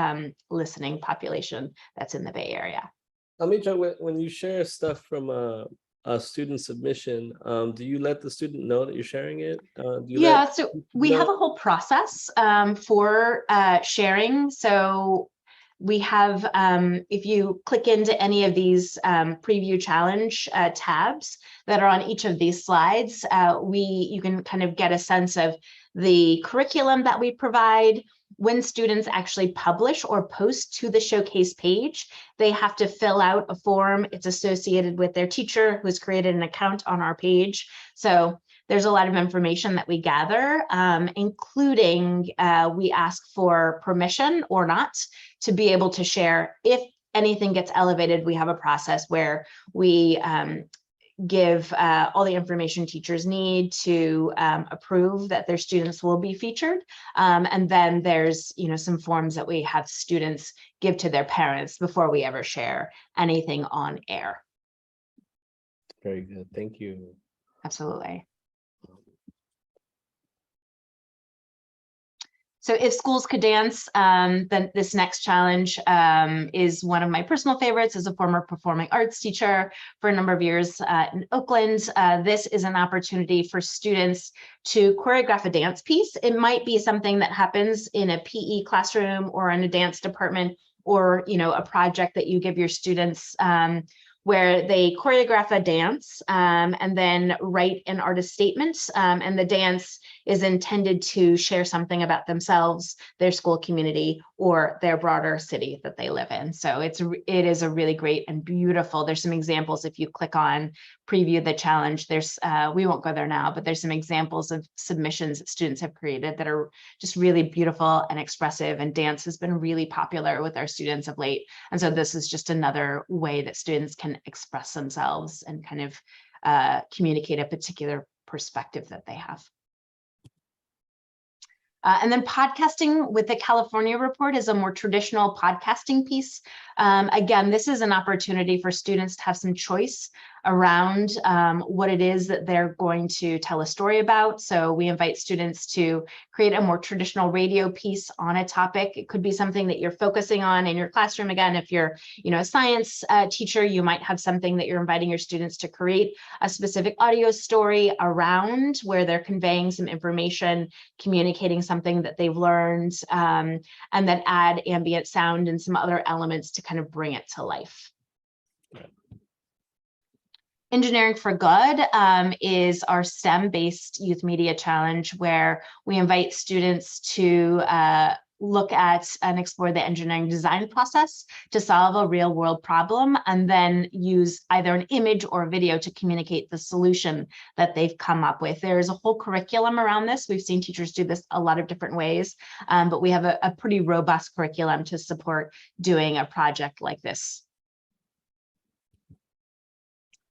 listening population that's in the Bay Area. Amitra, when you share stuff from a student submission, do you let the student know that you're sharing it? So we have a whole process for sharing. So we have, if you click into any of these preview challenge tabs that are on each of these slides, you can kind of get a sense of the curriculum that we provide. When students actually publish or post to the showcase page, they have to fill out a form. It's associated with their teacher who's created an account on our page. So there's a lot of information that we gather, including we ask for permission or not to be able to share. If anything gets elevated, we have a process where we give all the information teachers need to approve that their students will be featured. And then there's some forms that we have students give to their parents before we ever share anything on air. Very good. Thank you. Absolutely. So if schools could dance, then this next challenge is one of my personal favorites. As a former performing arts teacher for a number of years in Oakland, this is an opportunity for students to choreograph a dance piece. It might be something that happens in a PE classroom or in a dance department, or a project that you give your students where they choreograph a dance and then write an artist statement. And the dance is intended to share something about themselves, their school community, or their broader city that they live in. So it is a really great and beautiful. There's some examples if you click on preview the challenge. There's we won't go there now, but there's some examples of submissions that students have created that are just really beautiful and expressive. And dance has been really popular with our students of late. And so this is just another way that students can express themselves and kind of communicate a particular perspective that they have. And then podcasting with the California Report is a more traditional podcasting piece. Again, this is an opportunity for students to have some choice around what it is that they're going to tell a story about. So we invite students to create a more traditional radio piece on a topic. It could be something that you're focusing on in your classroom. Again, if you're, a science teacher, you might have something that you're inviting your students to create a specific audio story around, where they're conveying some information, communicating something that they've learned, and then add ambient sound and some other elements to kind of bring it to life. Engineering for Good is our STEM-based youth media challenge, where we invite students to look at and explore the engineering design process to solve a real world problem, and then use either an image or a video to communicate the solution that they've come up with. There's a whole curriculum around this. We've seen teachers do this a lot of different ways, but we have a pretty robust curriculum to support doing a project like this.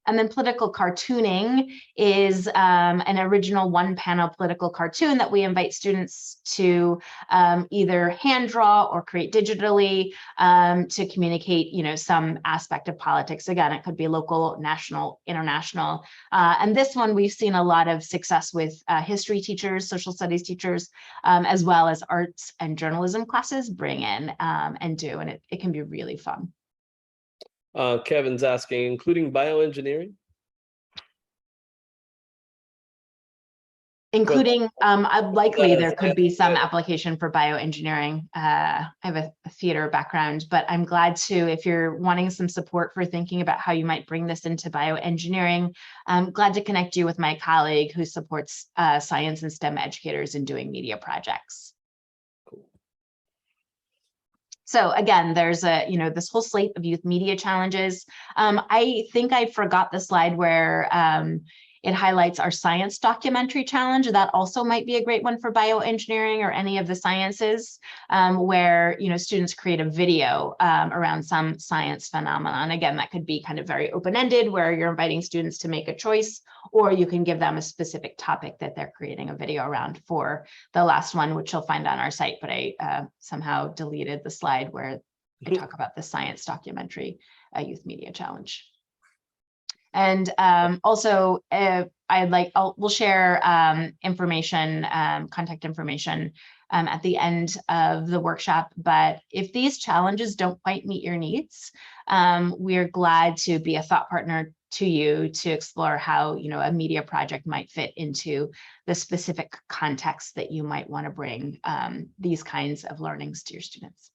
And then political cartooning is an original one-panel political cartoon that we invite students to either hand draw or create digitally to communicate, some aspect of politics. Again, it could be local, national, international. And this one, we've seen a lot of success with history teachers, social studies teachers, as well as arts and journalism classes bring in and do, and it can be really fun. Kevin's asking, including bioengineering? Including, likely there could be some application for bioengineering. I have a theater background, but I'm glad to, if you're wanting some support for thinking about how you might bring this into bioengineering, I'm glad to connect you with my colleague who supports science and STEM educators in doing media projects. So again, there's this whole slate of youth media challenges. I think I forgot the slide where it highlights our science documentary challenge. That also might be a great one for bioengineering or any of the sciences, where students create a video around some science phenomenon. Again, that could be kind of very open-ended, where you're inviting students to make a choice, or you can give them a specific topic that they're creating a video around. For the last one, which you'll find on our site, but I somehow deleted the slide where I talk about the science documentary youth media challenge. And also, we'll share information, contact information at the end of the workshop. But if these challenges don't quite meet your needs, we're glad to be a thought partner to you to explore how a media project might fit into the specific context that you might want to bring these kinds of learnings to your students.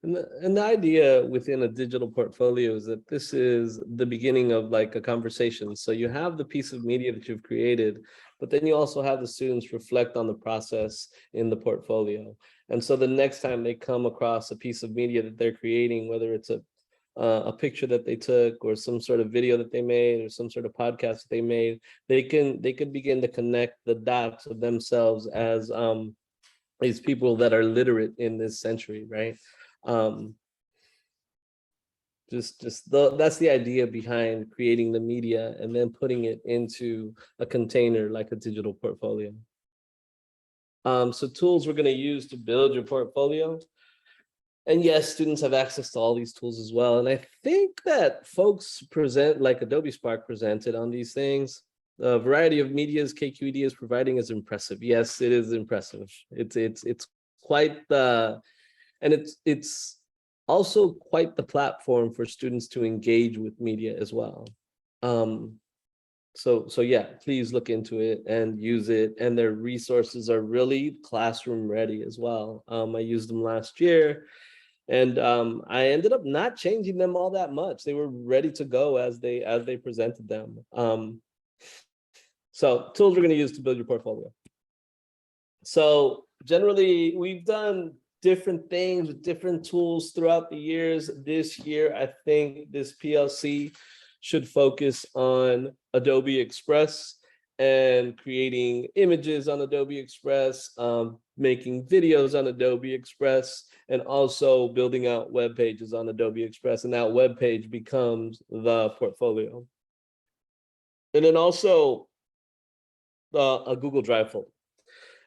And the idea within a digital portfolio is that this is the beginning of like a conversation. So you have the piece of media that you've created, but then you also have the students reflect on the process in the portfolio. And so the next time they come across a piece of media that they're creating, whether it's a picture that they took or some sort of video that they made or some sort of podcast that they made, they could begin to connect the dots of themselves as these people that are literate in this century, right? That's the idea behind creating the media and then putting it into a container like a digital portfolio. So tools we're going to use to build your portfolio. And yes, students have access to all these tools as well. And I think that folks present, like Adobe Spark presented on these things, the variety of medias KQED is providing is impressive. Yes, it is impressive. It's quite the, and it's also quite the platform for students to engage with media as well. So yeah, please look into it and use it. And their resources are really classroom ready as well. I used them last year, and I ended up not changing them all that much. They were ready to go as they presented them. So tools we're going to use to build your portfolio. So generally, we've done different things with different tools throughout the years. This year, I think this PLC should focus on Adobe Express and creating images on Adobe Express, making videos on Adobe Express, and also building out web pages on Adobe Express. And that web page becomes the portfolio. And then also a Google Drive folder.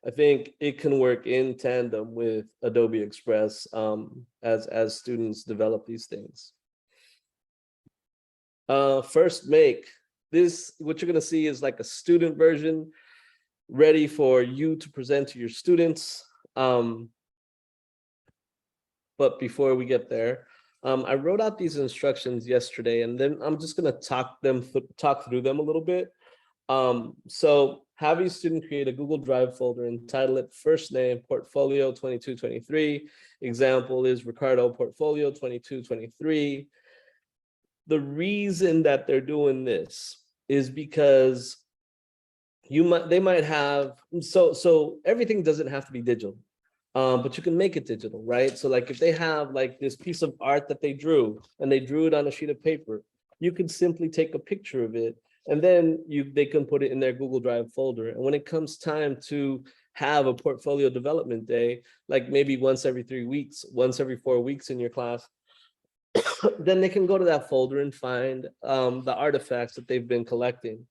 I think it can work in tandem with Adobe Express as students develop these things. First, make this, what you're gonna see is like a student version ready for you to present to your students. But before we get there, I wrote out these instructions yesterday, and then I'm just gonna talk through them a little bit. So have your student create a Google Drive folder and title it first name portfolio 2223. Example is Ricardo portfolio 2223. The reason that they're doing this is because they might have, so everything doesn't have to be digital. But you can make it digital, right? So like if they have like this piece of art that they drew and they drew it on a sheet of paper, you could simply take a picture of it and then they can put it in their Google Drive folder. And when it comes time to have a portfolio development day, like maybe once every 3 weeks, once every 4 weeks in your class, then they can go to that folder and find the artifacts that they've been collecting.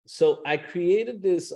So I created this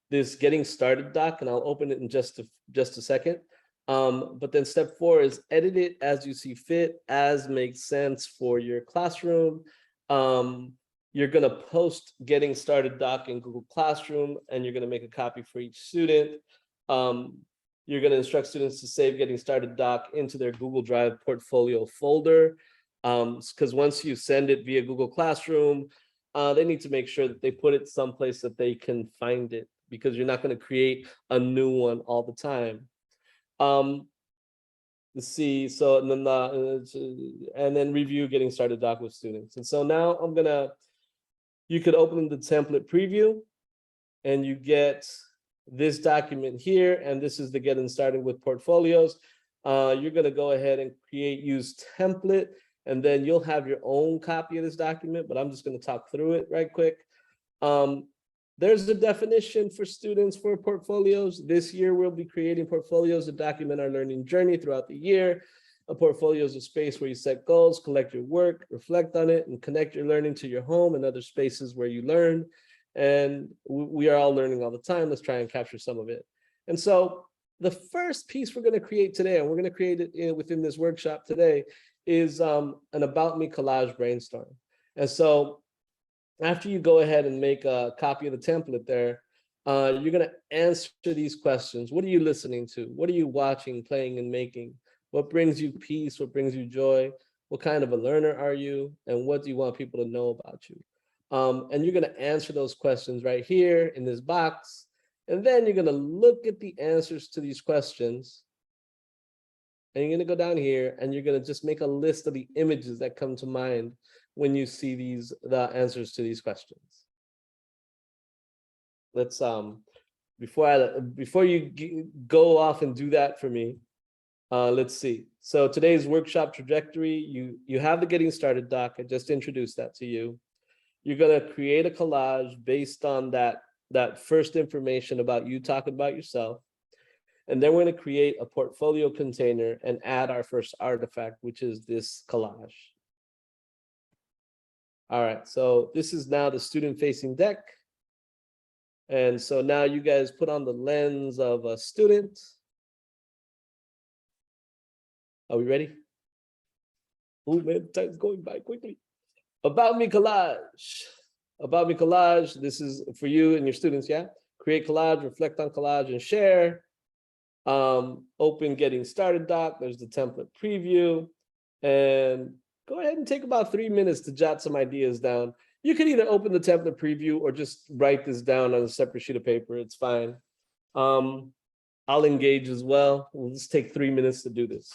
this getting started doc, and I'll open it in just a second. But then step 4 is edit it as you see fit, as makes sense for your classroom. You're gonna post getting started doc in Google Classroom, and you're gonna make a copy for each student. You're gonna instruct students to save getting started doc into their Google Drive portfolio folder. Because once you send it via Google Classroom, they need to make sure that they put it someplace that they can find it, because you're not going to create a new one all the time. Let's see. So and then review getting started doc with students. And so now you could open the template preview, and you get this document here, and this is the getting started with portfolios. You're going to go ahead and use template, and then you'll have your own copy of this document, but I'm just going to talk through it right quick. There's a definition for students for portfolios. This year, we'll be creating portfolios to document our learning journey throughout the year. A portfolio is a space where you set goals, collect your work, reflect on it, and connect your learning to your home and other spaces where you learn. And we are all learning all the time. Let's try and capture some of it. And so the first piece we're going to create today, and we're going to create it within this workshop today, is an About Me collage brainstorm. And so after you go ahead and make a copy of the template there, you're going to answer these questions. What are you listening to? What are you watching, playing, and making? What brings you peace? What brings you joy? What kind of a learner are you? And what do you want people to know about you? And you're going to answer those questions right here in this box. And then you're going to look at the answers to these questions. And you're going to go down here, and you're going to just make a list of the images that come to mind when you see the answers to these questions. Let's before you go off and do that for me, let's see. So today's workshop trajectory, you have the getting started doc. I just introduced that to you. You're going to create a collage based on that first information about you talking about yourself. And then we're going to create a portfolio container and add our first artifact, which is this collage. All right, so this is now the student-facing deck. And so now you guys put on the lens of a student. Are we ready? Oh man, time's going by quickly. About Me collage. About Me collage. This is for you and your students, yeah? Create collage, reflect on collage, and share. Open getting started doc. There's the template preview. And go ahead and take about 3 minutes to jot some ideas down. You can either open the template preview or just write this down on a separate sheet of paper. It's fine. I'll engage as well. We'll just take 3 minutes to do this.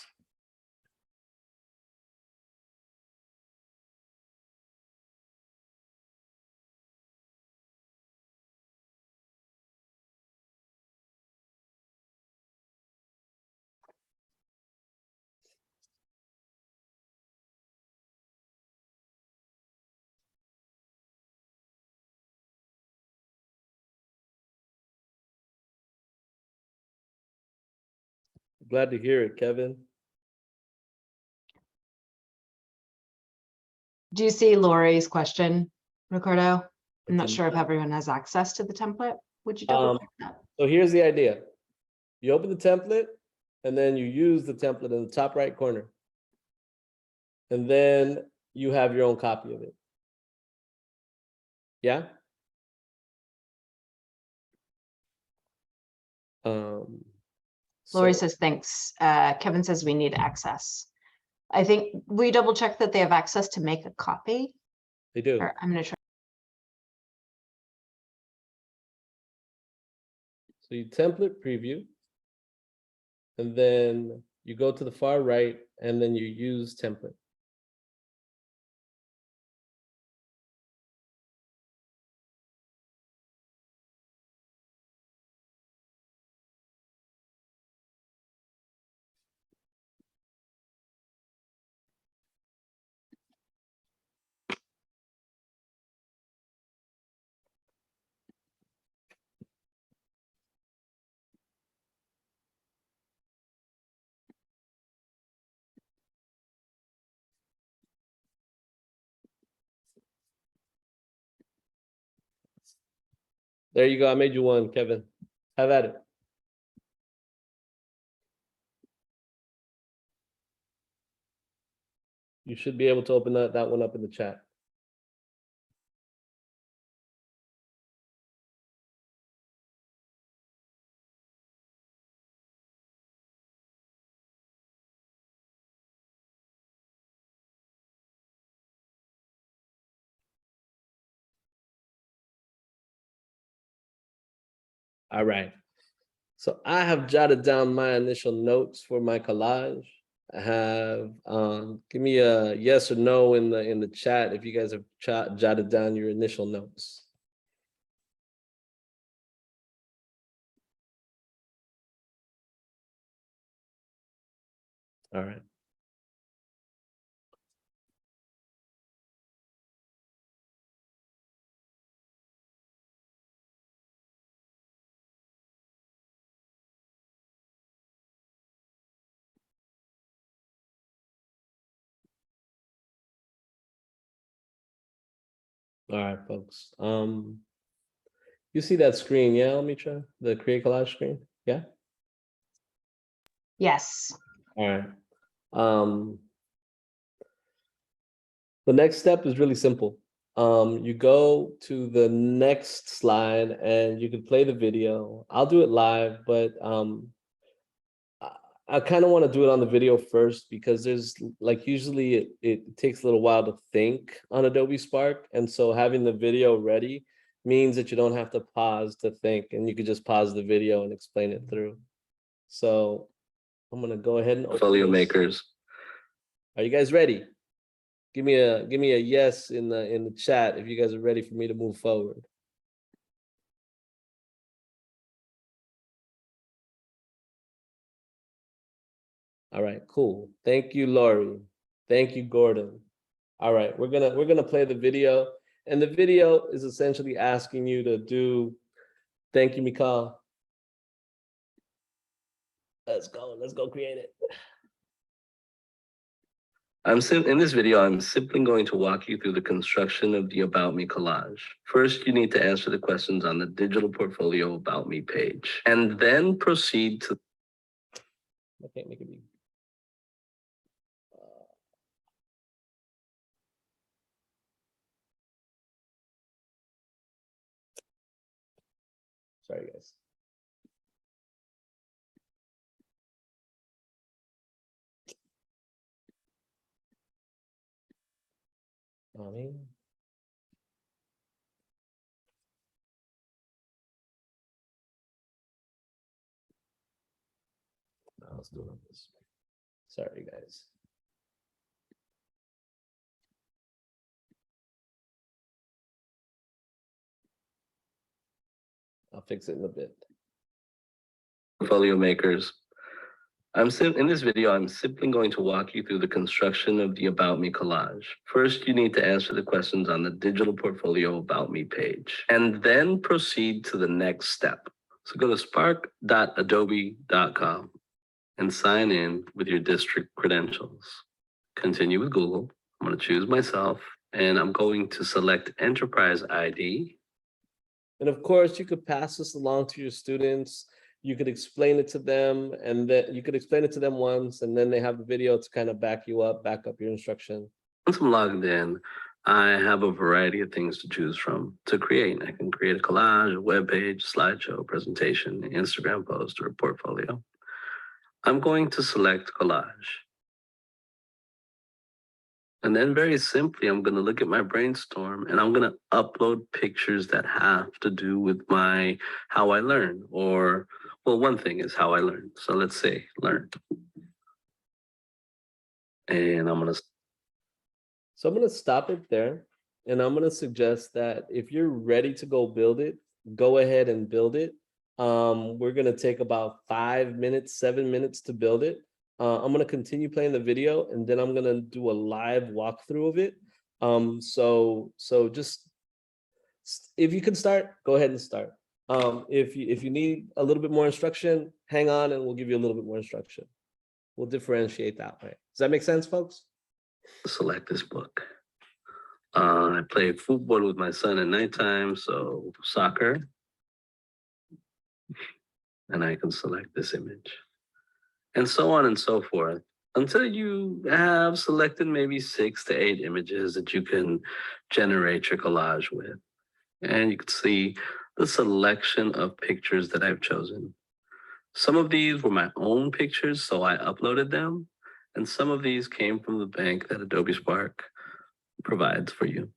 Glad to hear it, Kevin. Do you see Lori's question, Ricardo? I'm not did sure if not. everyone has access to the template. Would you double check that? So here's the idea. You open the template, and then you use the template in the top right corner. And then you have your own copy of it. Yeah. Lori So says, thanks. Kevin says we need access. I think we double check that they have access to make a copy. they do. Or I'm gonna try. So you template preview, and then you go to the far right, and then you use template. There you go. I made you one, Kevin. Have at it. You should be able to open that one up in the chat. All right. So I have jotted down my initial notes for my collage. I have give me a yes or no in the chat if you guys have jotted down your initial notes. All right. All right, folks. You see that screen, yeah, Mitra? The create collage screen? Yeah. Yes. All right. The next step is really simple. You go to the next slide and you can play the video. I'll do it live, but I kind of want to do it on the video first because there's like usually it takes a little while to think on Adobe Spark. And so having the video ready means that you don't have to pause to think and you could just pause the video and explain it through. So I'm going to go ahead and portfolio makers. Are you guys ready? Give me a yes in the chat if you guys are ready for me to move forward. All right, cool. Thank you, Lori. Thank you, Gordon. All right, we're gonna play the video, and the video is essentially asking you to do. Thank you, Mikal. Let's go create it. In this video, I'm simply going to walk you through the construction of the About Me collage. First, you need to answer the questions on the digital portfolio About Me page, and then proceed to. I can't make it big. Sorry, guys. I mean. I was doing this. Sorry, guys. I'll fix it in a bit. Portfolio makers. In this video, I'm simply going to walk you through the construction of the About Me collage. First, you need to answer the questions on the digital portfolio About Me page, and then proceed to the next step. So go to spark.adobe.com and sign in with your district credentials. Continue with Google. I'm going to choose myself, and I'm going to select Enterprise ID. And of course, you could pass this along to your students. You could explain it to them, and then you could explain it to them once, and then they have the video to kind of back up your instruction. Once I'm logged in, I have a variety of things to choose from to create. I can create a collage, a web page, slideshow, presentation, Instagram post, or a portfolio. I'm going to select collage. And then very simply, I'm going to look at my brainstorm and I'm going to upload pictures that have to do with my how I learn, or well, one thing is how I learn. So let's say learn. And I'm going to stop it there. And I'm going to suggest that if you're ready to go build it, go ahead and build it. We're going to take about 5 minutes, 7 minutes to build it. I'm going to continue playing the video and then I'm going to do a live walkthrough of it. So just if you can start, go ahead and start. If you need a little bit more instruction, hang on and we'll give you a little bit more instruction. We'll differentiate that way. Does that make sense, folks? Select this book. I play football with my son at nighttime, so soccer. And I can select this image. And so on and so forth, until you have selected maybe 6 to 8 images that you can generate your collage with. And you can see the selection of pictures that I've chosen. Some of these were my own pictures, so I uploaded them. And some of these came from the bank that Adobe Spark provides for you.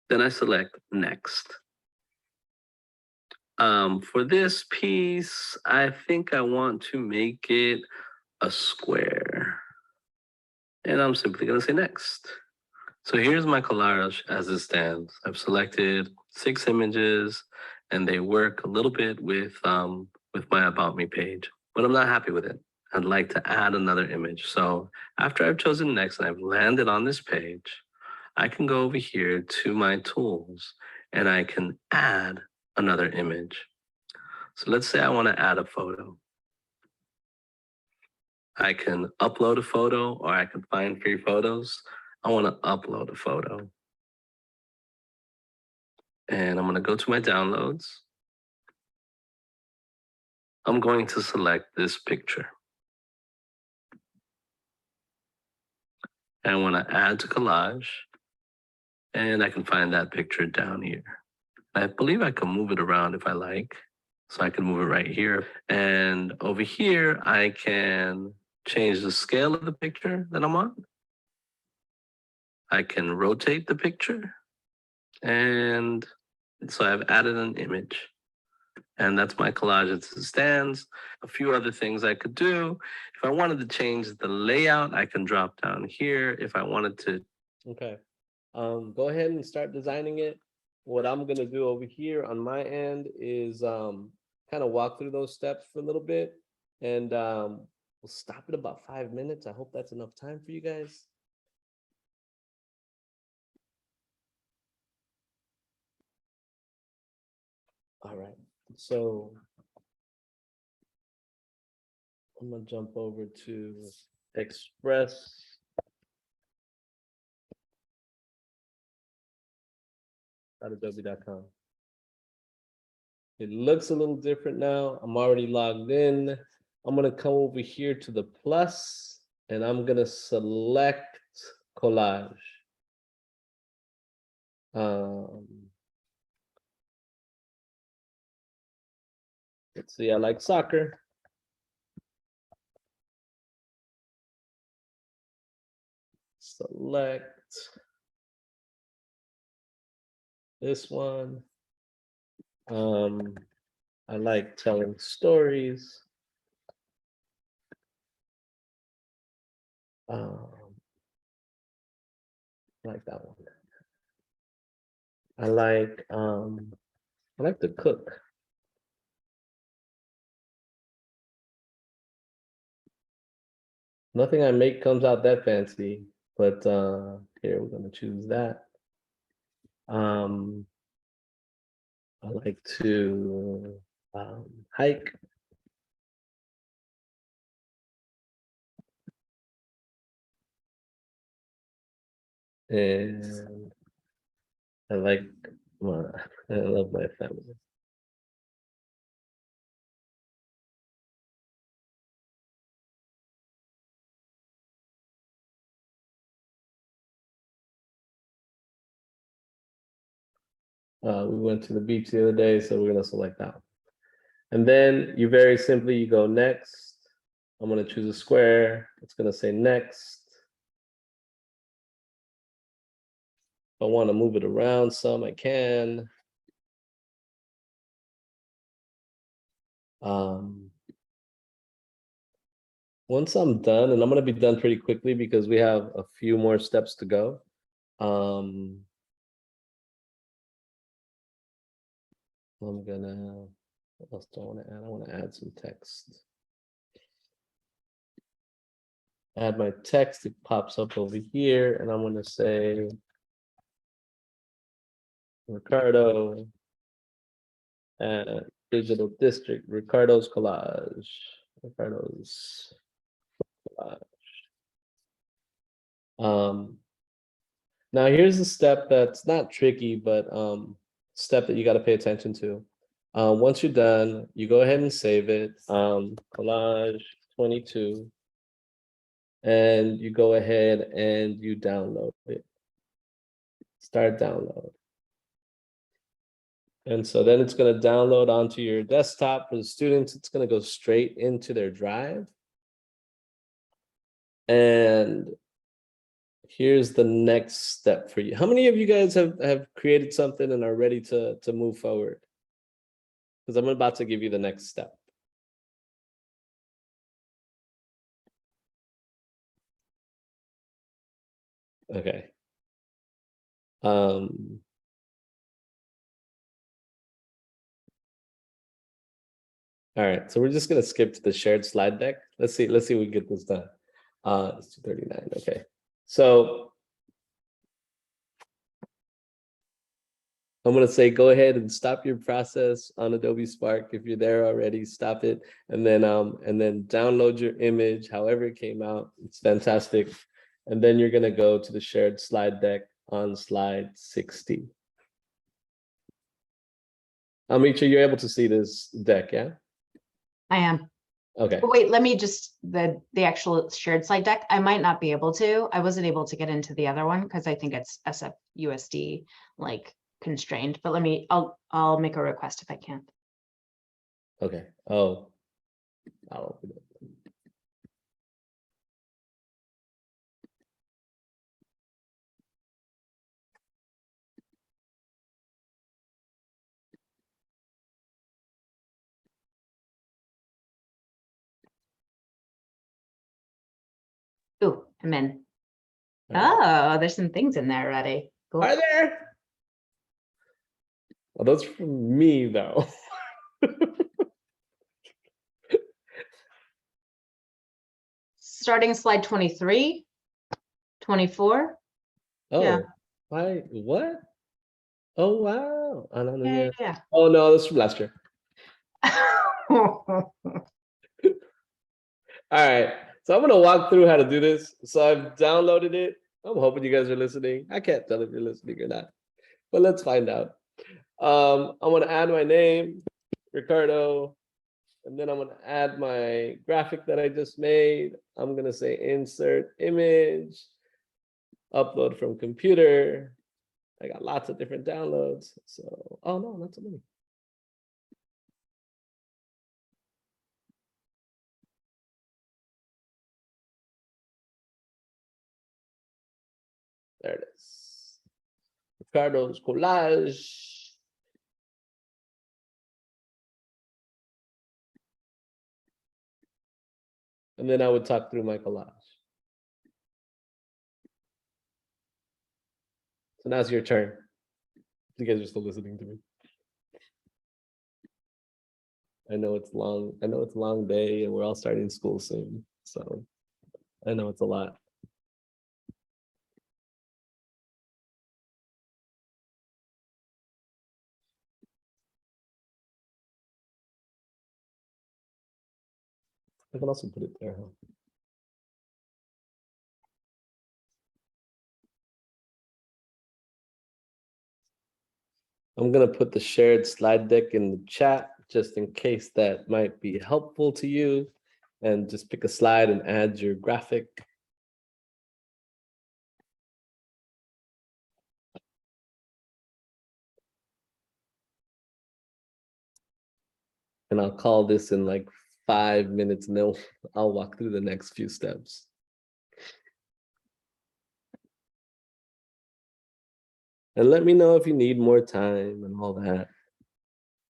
Then I select next. For this piece, I think I want to make it a square. And I'm simply going to say next. So here's my collage as it stands. I've selected 6 images and they work a little bit with my About Me page, but I'm not happy with it. I'd like to add another image. So after I've chosen next and I've landed on this page, I can go over here to my tools and I can add another image. So let's say I want to add a photo. I can upload a photo or I can find free photos. I want to upload a photo. And I'm going to go to my downloads. I'm going to select this picture. And I want to add to collage. And I can find that picture down here. I believe I can move it around if I like. So I can move it right here. And over here, I can change the scale of the picture that I'm on. I can rotate the picture. And so I've added an image. And that's my collage as it stands. A few other things I could do. If I wanted to change the layout, I can drop down here. If I wanted to. Okay. Go ahead and start designing it. What I'm going to do over here on my end is kind of walk through those steps for a little bit. And we'll stop at about 5 minutes. I hope that's enough time for you guys. All right. So I'm going to jump over to express.adobe.com. It looks a little different now. I'm already logged in. I'm going to come over here to the plus and I'm going to select collage. Let's see, I like soccer. Select this one. I like telling stories. I like that one. I like to cook. Nothing I make comes out that fancy, but here we're gonna choose that. I like to hike. And I like I love my family. We went to the beach the other day, so we're gonna select that one. And then you very simply, you go next. I'm gonna choose a square. It's gonna say next. If I wanna move it around some, I can. Once I'm done, and I'm gonna be done pretty quickly because we have a few more steps to go. I'm gonna, what else do I wanna add? I wanna add some text. Add my text, it pops up over here, and I'm gonna say Ricardo Digital District, Ricardo's collage. Ricardo's collage. Now here's a step that's not tricky, but step that you got to pay attention to. Once you're done, you go ahead and save it. Collage 22. And you go ahead and you download it. Start download. And so then it's going to download onto your desktop. For the students, it's going to go straight into their drive. And here's the next step for you. How many of you guys have created something and are ready to move forward? Because I'm about to give you the next step. Okay. All right, so we're just gonna skip to the shared slide deck. Let's see if we can get this done. It's 2:39. Okay, so I'm gonna say go ahead and stop your process on Adobe Spark. If you're there already, stop it, and then download your image, however it came out. It's fantastic, and then you're gonna go to the shared slide deck on slide 60. I'll make sure you're able to see this deck. Yeah. I am. Okay. Oh, wait, let me just, the actual shared slide deck, I might not be able to. I wasn't able to get into the other one because I think it's SFUSD like constrained, but I'll make a request if I can. Okay. Oh, I'll open it. Ooh, I'm in. All right. Oh, there's some things in there already. Cool. Are there? Well, those from me though. Starting slide 23, 24. Oh, Yeah. why? What? Oh wow! I don't know. Yeah, Yeah. yeah. Oh no, that's from last year. All right. So I'm gonna walk through how to do this. So I've downloaded it. I'm hoping you guys are listening. I can't tell if you're listening or not, but let's find out. I'm gonna add my name, Ricardo, and then I'm gonna add my graphic that I just made. I'm gonna say insert image, upload from computer. I got lots of different downloads. So, oh no, not so many. There it is. Ricardo's collage. And then I would talk through my collage. So now it's your turn. You guys are still listening to me. I know it's long. I know it's a long day and we're all starting school soon. So I know it's a lot. I can also put it there, huh? I'm gonna put the shared slide deck in the chat just in case that might be helpful to you. And just pick a slide and add your graphic. And I'll call this in like 5 minutes, and then I'll walk through the next few steps. And let me know if you need more time and all that.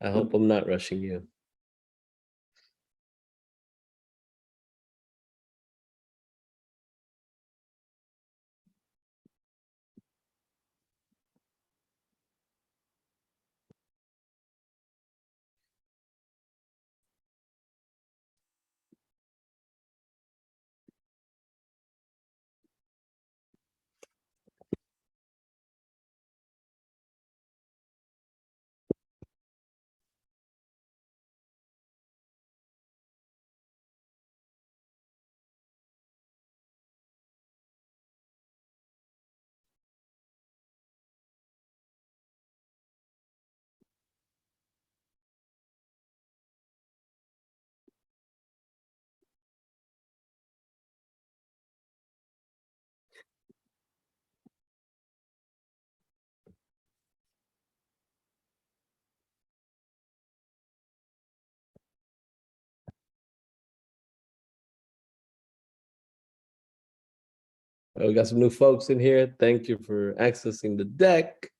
I hope I'm not rushing you. We got some new folks in here. Thank you for accessing the deck.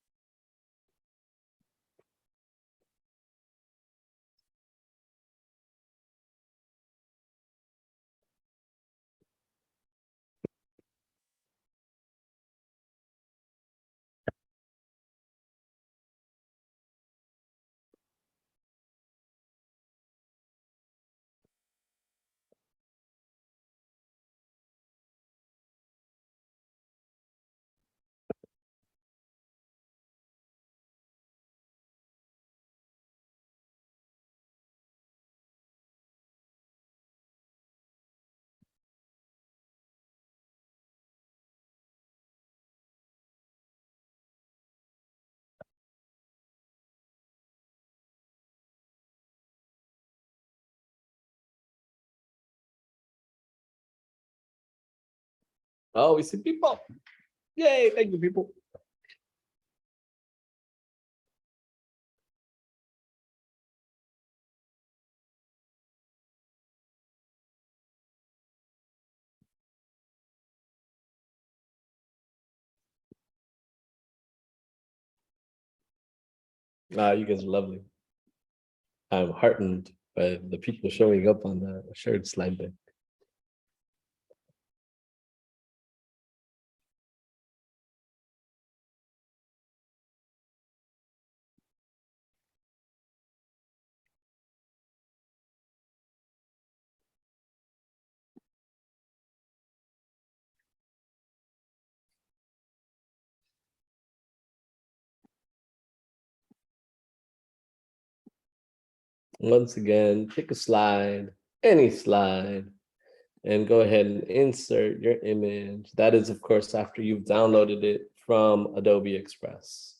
Oh, we see people. Yay, thank you, people. You guys are lovely. I'm heartened by the people showing up on the shared slide deck. Once again, pick a slide, any slide, and go ahead and insert your image. That is, of course, after you've downloaded it from Adobe Express.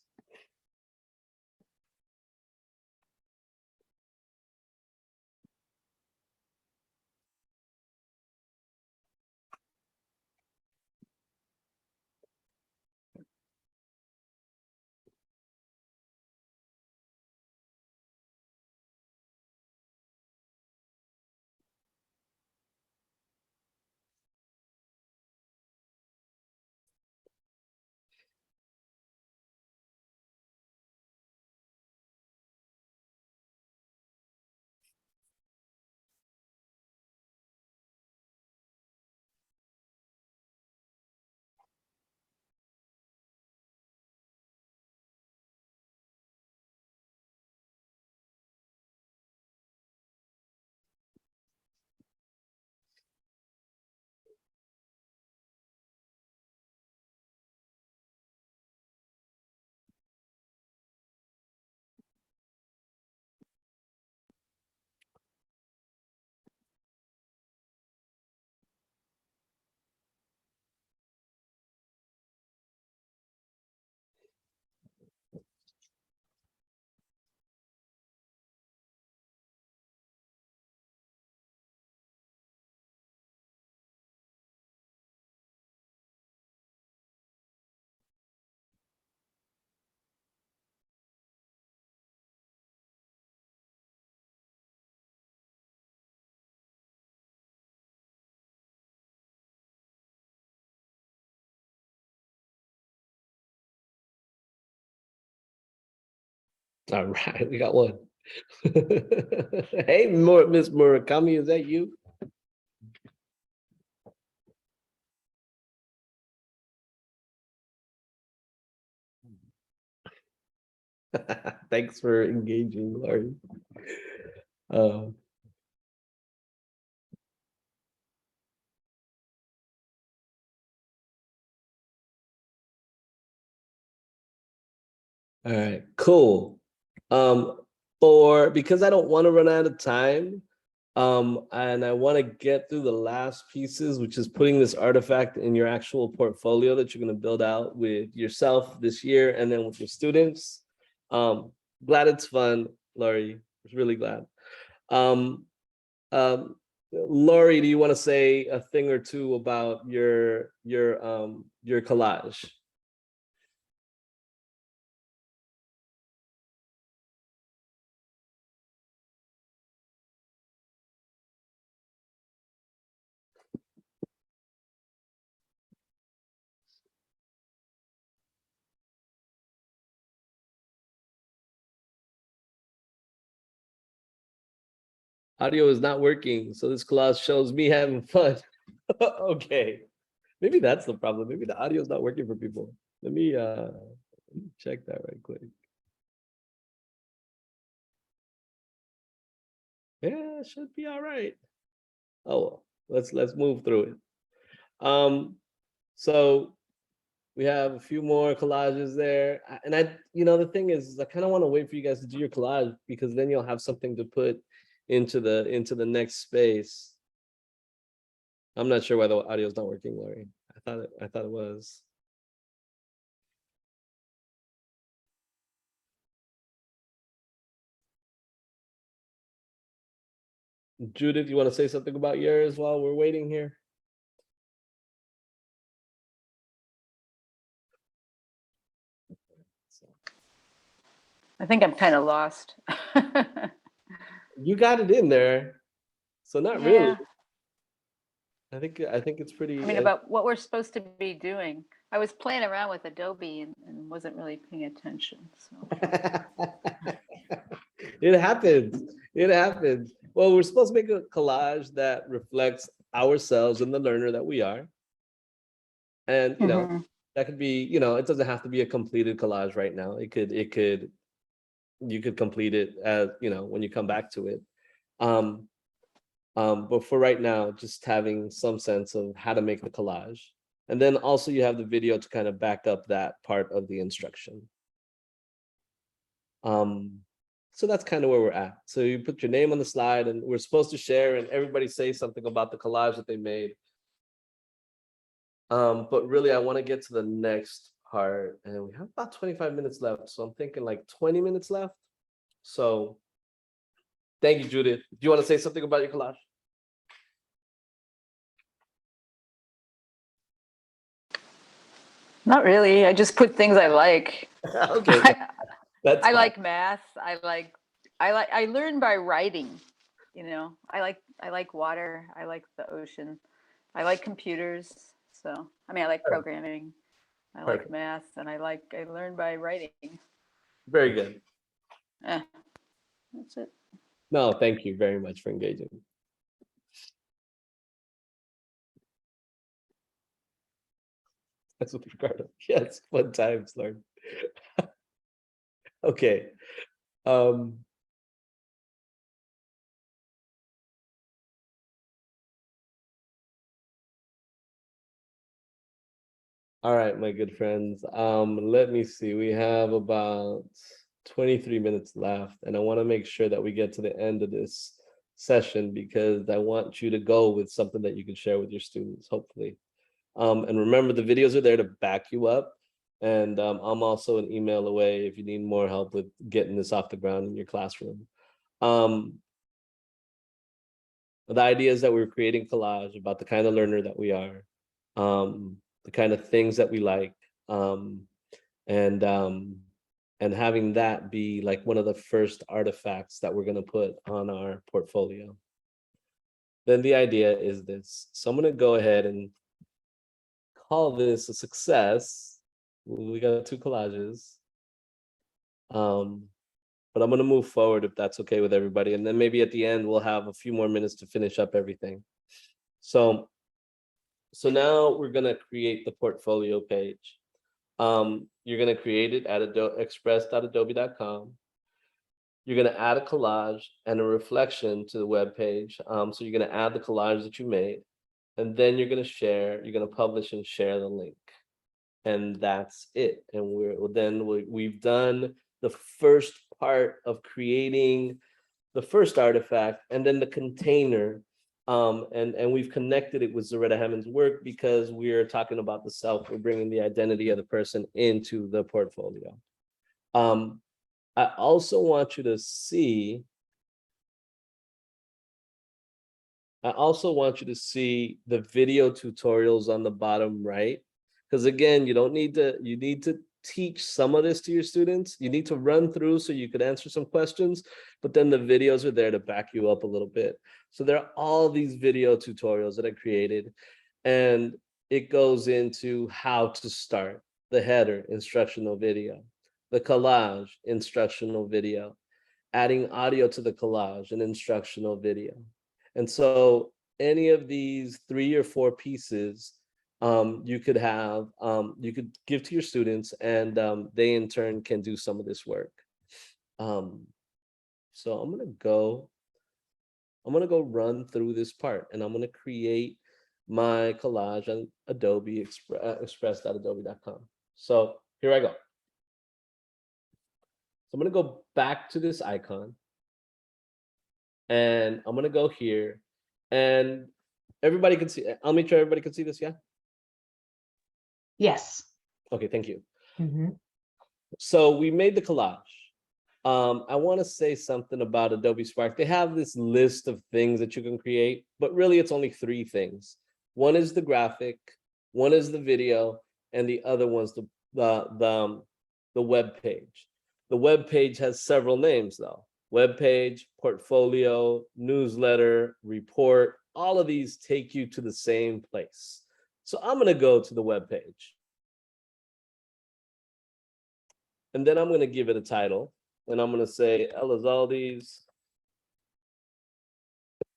All right, we got one. Hey, Miss Murakami, is that you? Thanks for engaging, Laurie. Uh, all right, cool. Because I don't want to run out of time, and I want to get through the last pieces, which is putting this artifact in your actual portfolio that you're going to build out with yourself this year and then with your students. Glad it's fun, Laurie. Really glad. Laurie, do you want to say a thing or two about your collage? Audio is not working, so this collage shows me having fun. Okay, maybe that's the problem. Maybe the audio is not working for people. Let me check that right quick. Yeah, it should be all right. Oh, let's move through it. So we have a few more collages there, and the thing is, I kind of want to wait for you guys to do your collage because then you'll have something to put into the next space. I'm not sure why the audio is not working, Laurie. I thought it was. Judith, you want to say something about yours while we're waiting here? I think I'm kind of lost. You got it in there, so not really. Yeah. I think it's pretty. I mean, about what we're supposed to be doing. I was playing around with Adobe and wasn't really paying attention. So It happens. It happens. Well, we're supposed to make a collage that reflects ourselves and the learner that we are. And that could be, it doesn't have to be a completed collage right now. You could complete it as, when you come back to it. But for right now, just having some sense of how to make the collage. And then also you have the video to kind of back up that part of the instruction. So that's kind of where we're at. So you put your name on the slide and we're supposed to share and everybody say something about the collage that they made. But really I want to get to the next part and we have about 25 minutes left. So I'm thinking like 20 minutes left. So thank you, Judith. Do you want to say something about your collage? not really. I just put things I like. Okay. That's I like math. I learn by writing. I like water. I like the ocean. I like computers. So I like programming. I like math, and I learn by writing. Very good. That's it. No, thank you very much for engaging. That's with Ricardo. Yes, fun times, Lord. Okay. All right, my good friends. Let me see. We have about 23 minutes left, and I want to make sure that we get to the end of this session because I want you to go with something that you can share with your students, hopefully. And remember, the videos are there to back you up. And I'm also an email away if you need more help with getting this off the ground in your classroom. The idea is that we're creating collage about the kind of learner that we are, the kind of things that we like, and having that be like one of the first artifacts that we're going to put on our portfolio. Then the idea is this. So I'm going to go ahead and call this a success. We got 2 collages. but I'm going to move forward if that's okay with everybody. And then maybe at the end, we'll have a few more minutes to finish up everything. So now we're going to create the portfolio page. You're going to create it at express.adobe.com. You're going to add a collage and a reflection to the web page. So you're going to add the collage that you made, and then you're going to share, you're going to publish and share the link. And that's it. And we've done the first part of creating the first artifact and then the container. And we've connected it with Zaretta Hammond's work because we're talking about the self. We're bringing the identity of the person into the portfolio. I also want you to see the video tutorials on the bottom right. Because again, you need to teach some of this to your students. You need to run through so you could answer some questions, but then the videos are there to back you up a little bit. So there are all these video tutorials that I created, and it goes into how to start, the header, instructional video, the collage, instructional video, adding audio to the collage, an instructional video. And so any of these 3 or 4 pieces you could give to your students, and they in turn can do some of this work. So I'm gonna go run through this part, and I'm gonna create my collage on Adobe express.adobe.com. So here I go. So I'm gonna go back to this icon, and I'm gonna go here, and everybody can see. I'll make sure everybody can see this. Yeah. Yes. Okay, thank you. Mhm. So we made the collage. I want to say something about Adobe Spark. They have this list of things that you can create, but really it's only 3 things. One is the graphic, one is the video, and the other one's the web page. The web page has several names though. Web page, portfolio, newsletter, report, all of these take you to the same place. So I'm going to go to the web page. And then I'm going to give it a title. And I'm going to say Elizalde's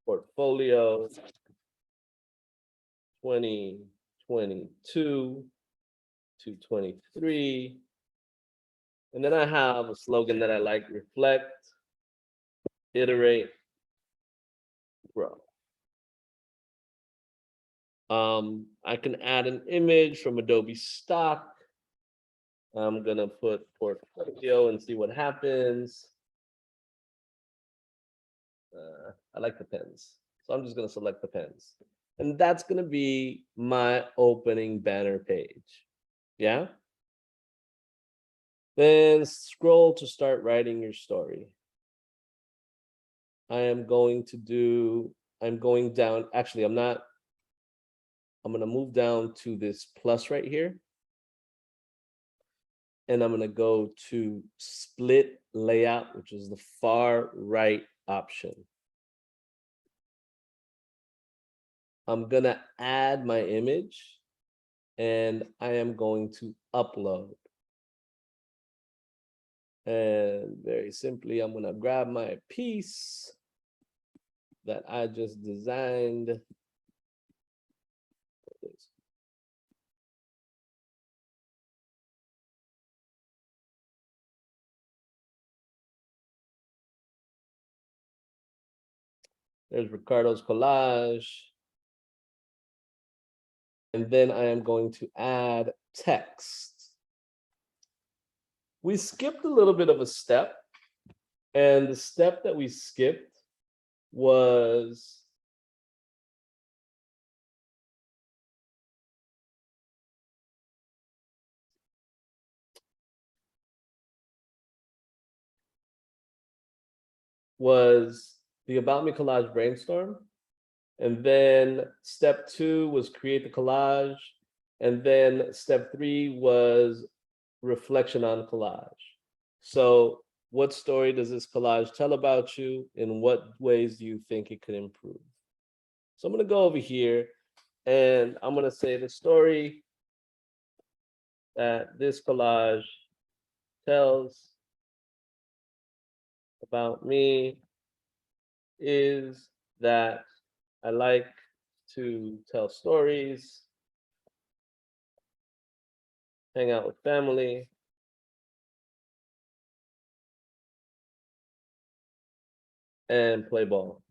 portfolio 2022 to 23. And then I have a slogan that I like: reflect, iterate, grow. I can add an image from Adobe stock. I'm gonna put portfolio and see what happens. I like the pens, so I'm just gonna select the pens. And that's gonna be my opening banner page. Yeah? Then scroll to start writing your story. I'm going down, actually I'm gonna move down to this plus right here. And I'm gonna go to split layout, which is the far right option. I'm gonna add my image, and I am going to upload. And very simply, I'm gonna grab my piece that I just designed. There's Ricardo's collage. And then I am going to add text. We skipped a little bit of a step, and the step that we skipped was the About Me collage brainstorm. And then step 2 was create the collage. And then step 3 was reflection on collage. So what story does this collage tell about you? In what ways do you think it could improve? So I'm gonna go over here, and I'm gonna say the story that this collage tells about me is that I like to tell stories, hang out with family, and play ball.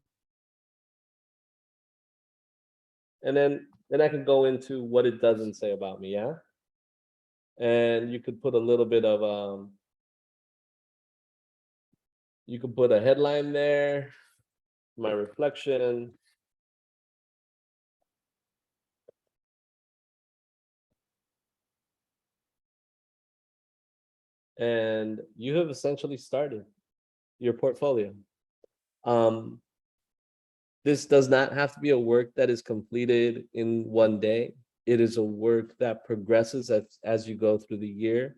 And then I can go into what it doesn't say about me, yeah? And you could put a little bit of you could put a headline there, my reflection. And you have essentially started your portfolio. This does not have to be a work that is completed in one day. It is a work that progresses as you go through the year.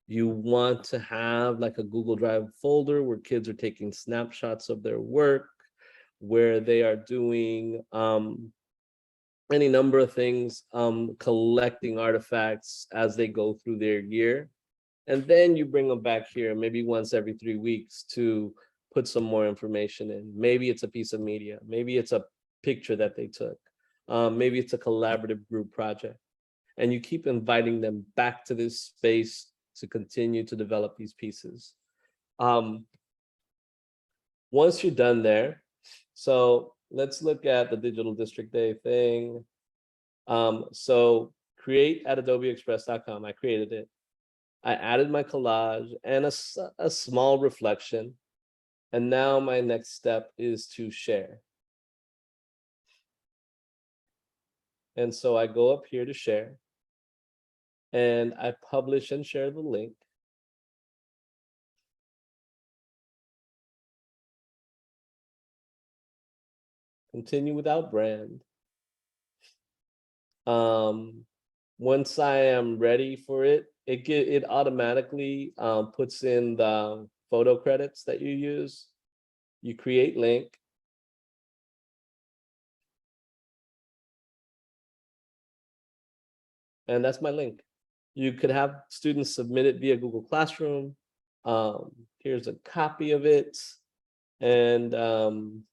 You want to have like a Google Drive folder where kids are taking snapshots of their work, where they are doing any number of things, collecting artifacts as they go through their year. And then you bring them back here, maybe once every 3 weeks, to put some more information in. Maybe it's a piece of media, maybe it's a picture that they took, maybe it's a collaborative group project. And you keep inviting them back to this space to continue to develop these pieces. Once you're done there, so let's look at the Digital District Day thing. So create at adobeexpress.com. I created it. I added my collage and a small reflection. And now my next step is to share. And so I go up here to share. And I publish and share the link. Continue without brand. Once I am ready for it, it automatically puts in the photo credits that you use. You create link. And that's my link. You could have students submit it via Google Classroom. Here's a copy of it. And I'm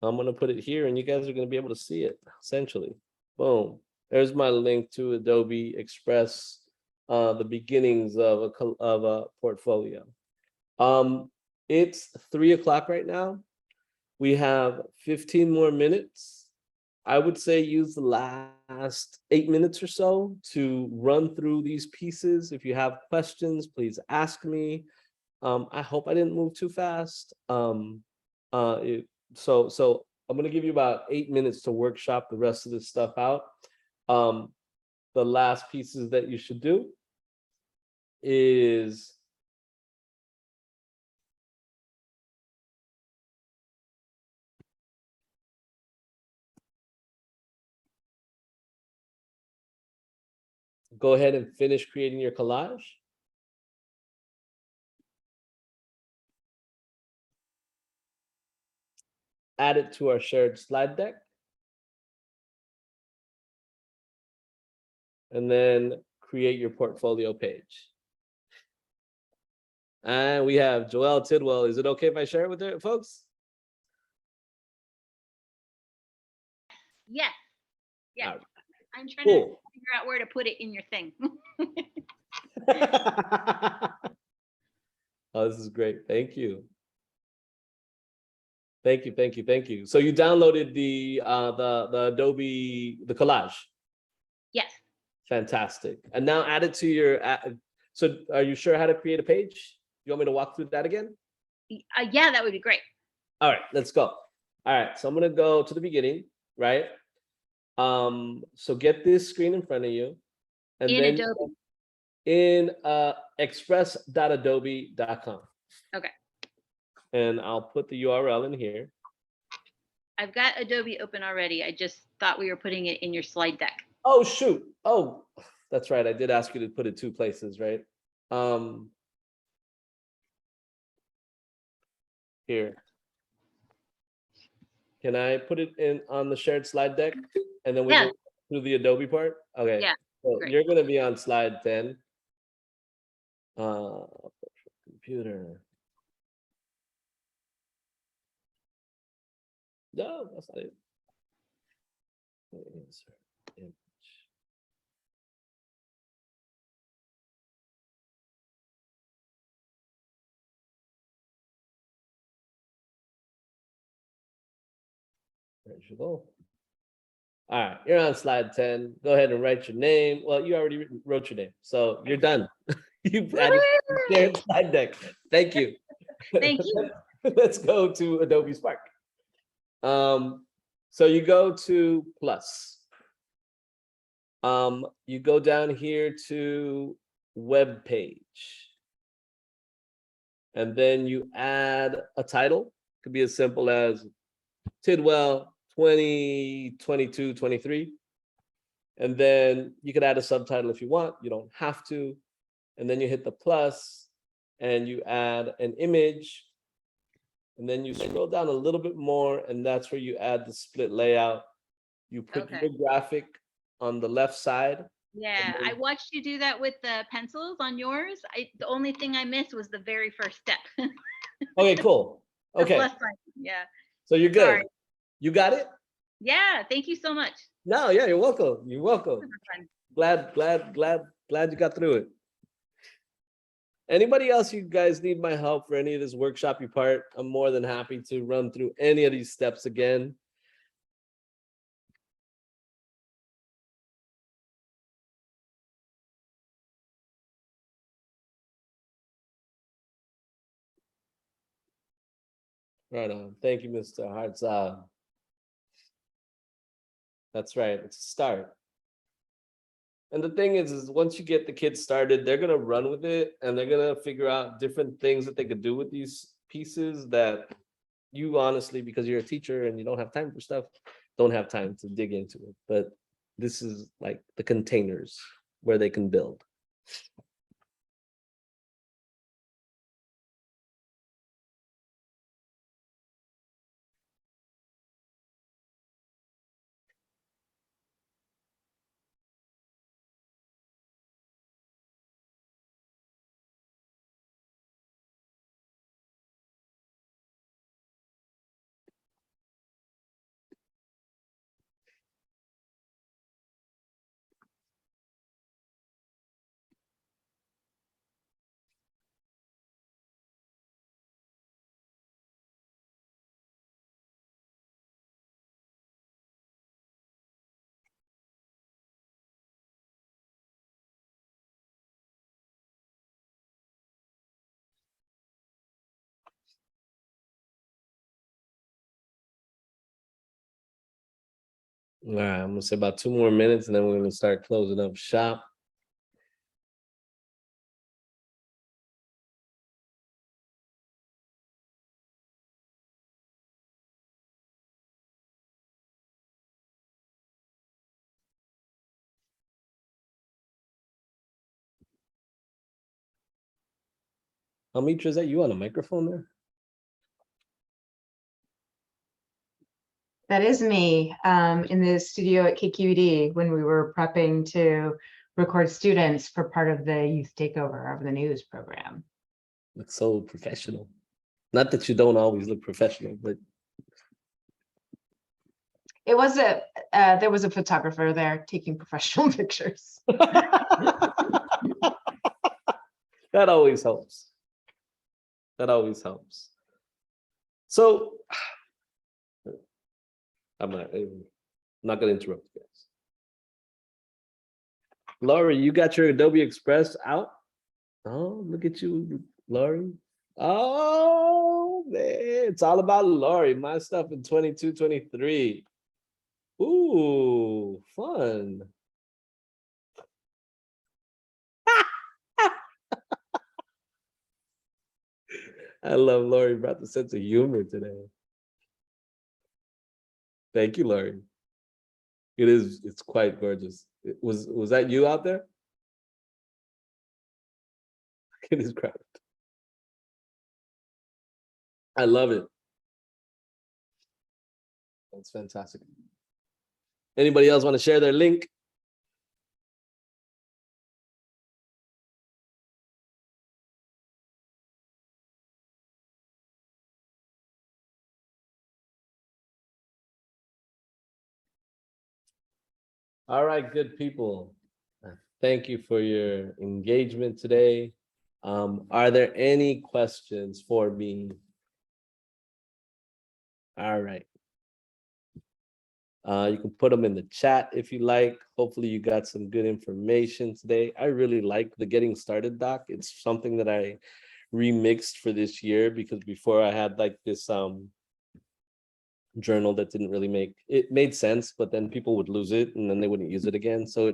gonna put it here and you guys are gonna be able to see it, essentially. Boom. There's my link to Adobe Express, the beginnings of a portfolio. It's 3 o'clock right now. We have 15 more minutes. I would say use the last 8 minutes or so to run through these pieces. If you have questions, please ask me. I hope I didn't move too fast. So I'm gonna give you about 8 minutes to workshop the rest of this stuff out. The last pieces that you should do is go ahead and finish creating your collage. Add it to our shared slide deck. And then create your portfolio page. And we have Joelle Tidwell. Is it okay if I share it with the folks? Yes. Yes. All right. I'm trying to Cool. figure out where to put it in your thing. Oh, this is great. Thank you. Thank you, thank you, thank you. So you downloaded the Adobe, the collage. Yes. Fantastic. And now add it to your, so are you sure how to create a page? You want me to walk through that again? Yeah, that would be great. All right, let's go. All right, so I'm gonna go to the beginning, right? So get this screen in front of you. And In then Adobe. in express.adobe.com. Okay. And I'll put the URL in here. I've got Adobe open already. I just thought we were putting it in your slide deck. Oh, shoot. Oh, that's right. I did ask you to put it 2 places, right? Here. Can I put it in on the shared slide deck? And then we Yeah. go through the Adobe part? Okay. Yeah, So great. you're gonna be on slide 10. Computer. No, that's not it. Insert image. There you go. All right, you're on slide 10. Go ahead and write your name. Well, you already wrote your name, so you're done. You've added shared slide deck. Thank you. Thank you. Let's go to Adobe Spark. So you go to plus. You go down here to web page. And then you add a title. Could be as simple as Tidwell 2022-23. And then you could add a subtitle if you want. You don't have to. And then you hit the plus and you add an image. And then you scroll down a little bit more, and that's where you add the split layout. You put Okay. your graphic on the left side. Yeah, I then- watched you do that with the pencils on yours. The only thing I missed was the very first step. Okay, cool. The Okay, plus sign. Yeah. so you're good. Sorry. You got it? Yeah. Thank you so much. No, yeah, you're welcome. You're welcome. Super fun. Glad you got through it. Anybody else you guys need my help for any of this workshopy part? I'm more than happy to run through any of these steps again. Right on. Thank you, Mr. Hartzog. That's right. It's a start. And the thing is once you get the kids started, they're gonna run with it and they're gonna figure out different things that they could do with these pieces that you honestly, because you're a teacher and you don't have time for stuff, don't have time to dig into it. But this is like the containers where they can build. All right, I'm gonna say about 2 more minutes and then we're gonna start closing up shop. Amitra, is that you on a microphone there? That is me in the studio at KQED when we were prepping to record students for part of the youth takeover of the news program. Looks so professional. Not that you don't always look professional, but It was there was a photographer there taking professional pictures. that always helps. That always helps. So I'm not gonna interrupt you guys. Laurie, you got your Adobe Express out? Oh, look at you, Laurie. Oh, man, it's all about Laurie. My stuff in 22, 23. Ooh, fun. I love Laurie brought the sense of humor today. Thank you, Laurie. It's quite gorgeous. Was that you out there? It is crowded. I love it. That's fantastic. Anybody else want to share their link? All right, good people. Thank you for your engagement today. Are there any questions for me? All right. You can put them in the chat if you like. Hopefully you got some good information today. I really like the Getting Started doc. It's something that I remixed for this year because before I had like this journal that didn't really made sense, but then people would lose it and then they wouldn't use it again. So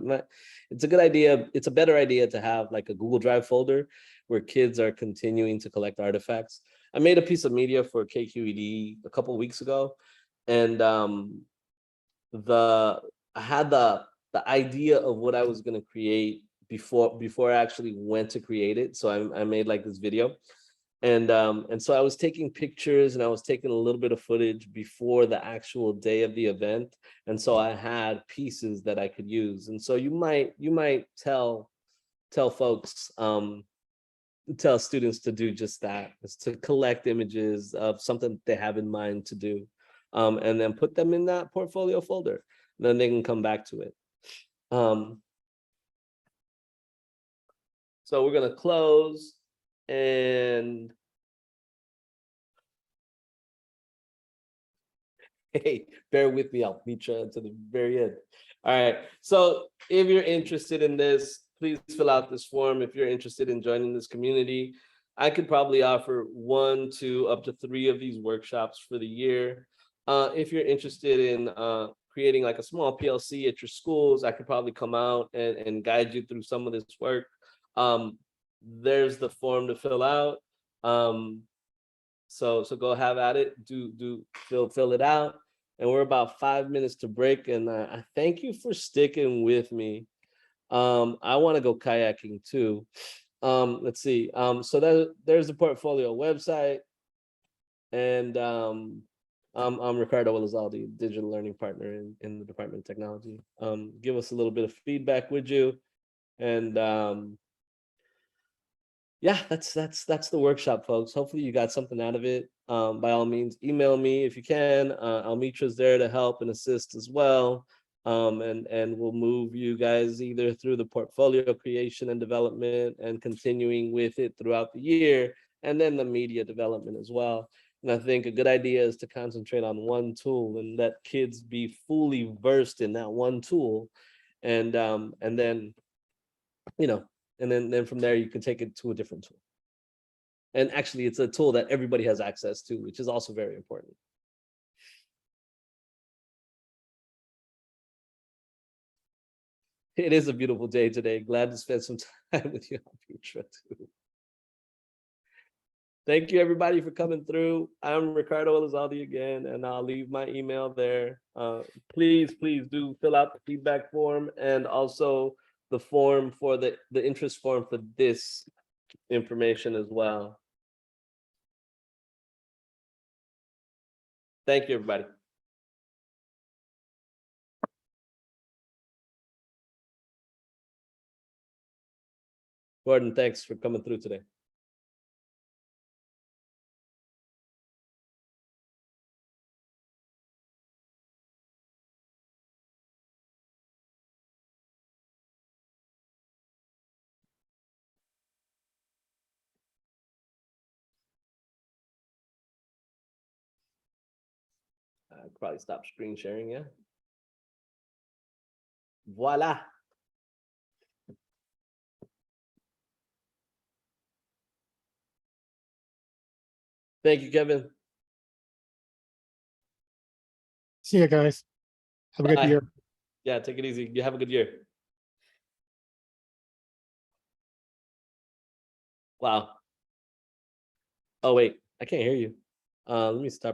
it's a good idea. It's a better idea to have like a Google Drive folder where kids are continuing to collect artifacts. I made a piece of media for KQED a couple of weeks ago, and I had the idea of what I was going to create before I actually went to create it. So I made like this video, and so I was taking pictures and I was taking a little bit of footage before the actual day of the event, and so I had pieces that I could use. And so you might tell folks, tell students to do just that, is to collect images of something they have in mind to do, and then put them in that portfolio folder. Then they can come back to it. So we're gonna close, and hey, bear with me, I'll meet you to the very end. All right, so if you're interested in this, please fill out this form. If you're interested in joining this community, I could probably offer 1 to up to 3 of these workshops for the year. If you're interested in creating like a small PLC at your schools, I could probably come out and guide you through some of this work. There's the form to fill out. So go have at it. Fill it out. And we're about 5 minutes to break. And I thank you for sticking with me. I want to go kayaking too. Let's see. So there's the portfolio website. And I'm Ricardo Elizalde, digital learning partner in the Department of Technology. Give us a little bit of feedback, would you? And yeah, that's the workshop, folks. Hopefully you got something out of it. By all means, email me if you can. Almitra's there to help and assist as well. And we'll move you guys either through the portfolio creation and development and continuing with it throughout the year, and then the media development as well. And I think a good idea is to concentrate on one tool and let kids be fully versed in that one tool. And then, you know, and then from there you can take it to a different tool. And actually it's a tool that everybody has access to, which is also very important. It is a beautiful day today. Glad to spend some time with you on Petra too. Thank you everybody for coming through. I'm Ricardo Elizalde again, and I'll leave my email there. Please do fill out the feedback form and also the form for the interest form for this information as well. Thank you, everybody. Gordon, thanks for coming through today. I'd probably stop screen sharing, yeah. Voila. Thank you, Kevin. See you guys. Have a good Bye. year. Yeah, take it easy. You have a good year. Wow. Oh, wait, I can't hear you. Let me stop.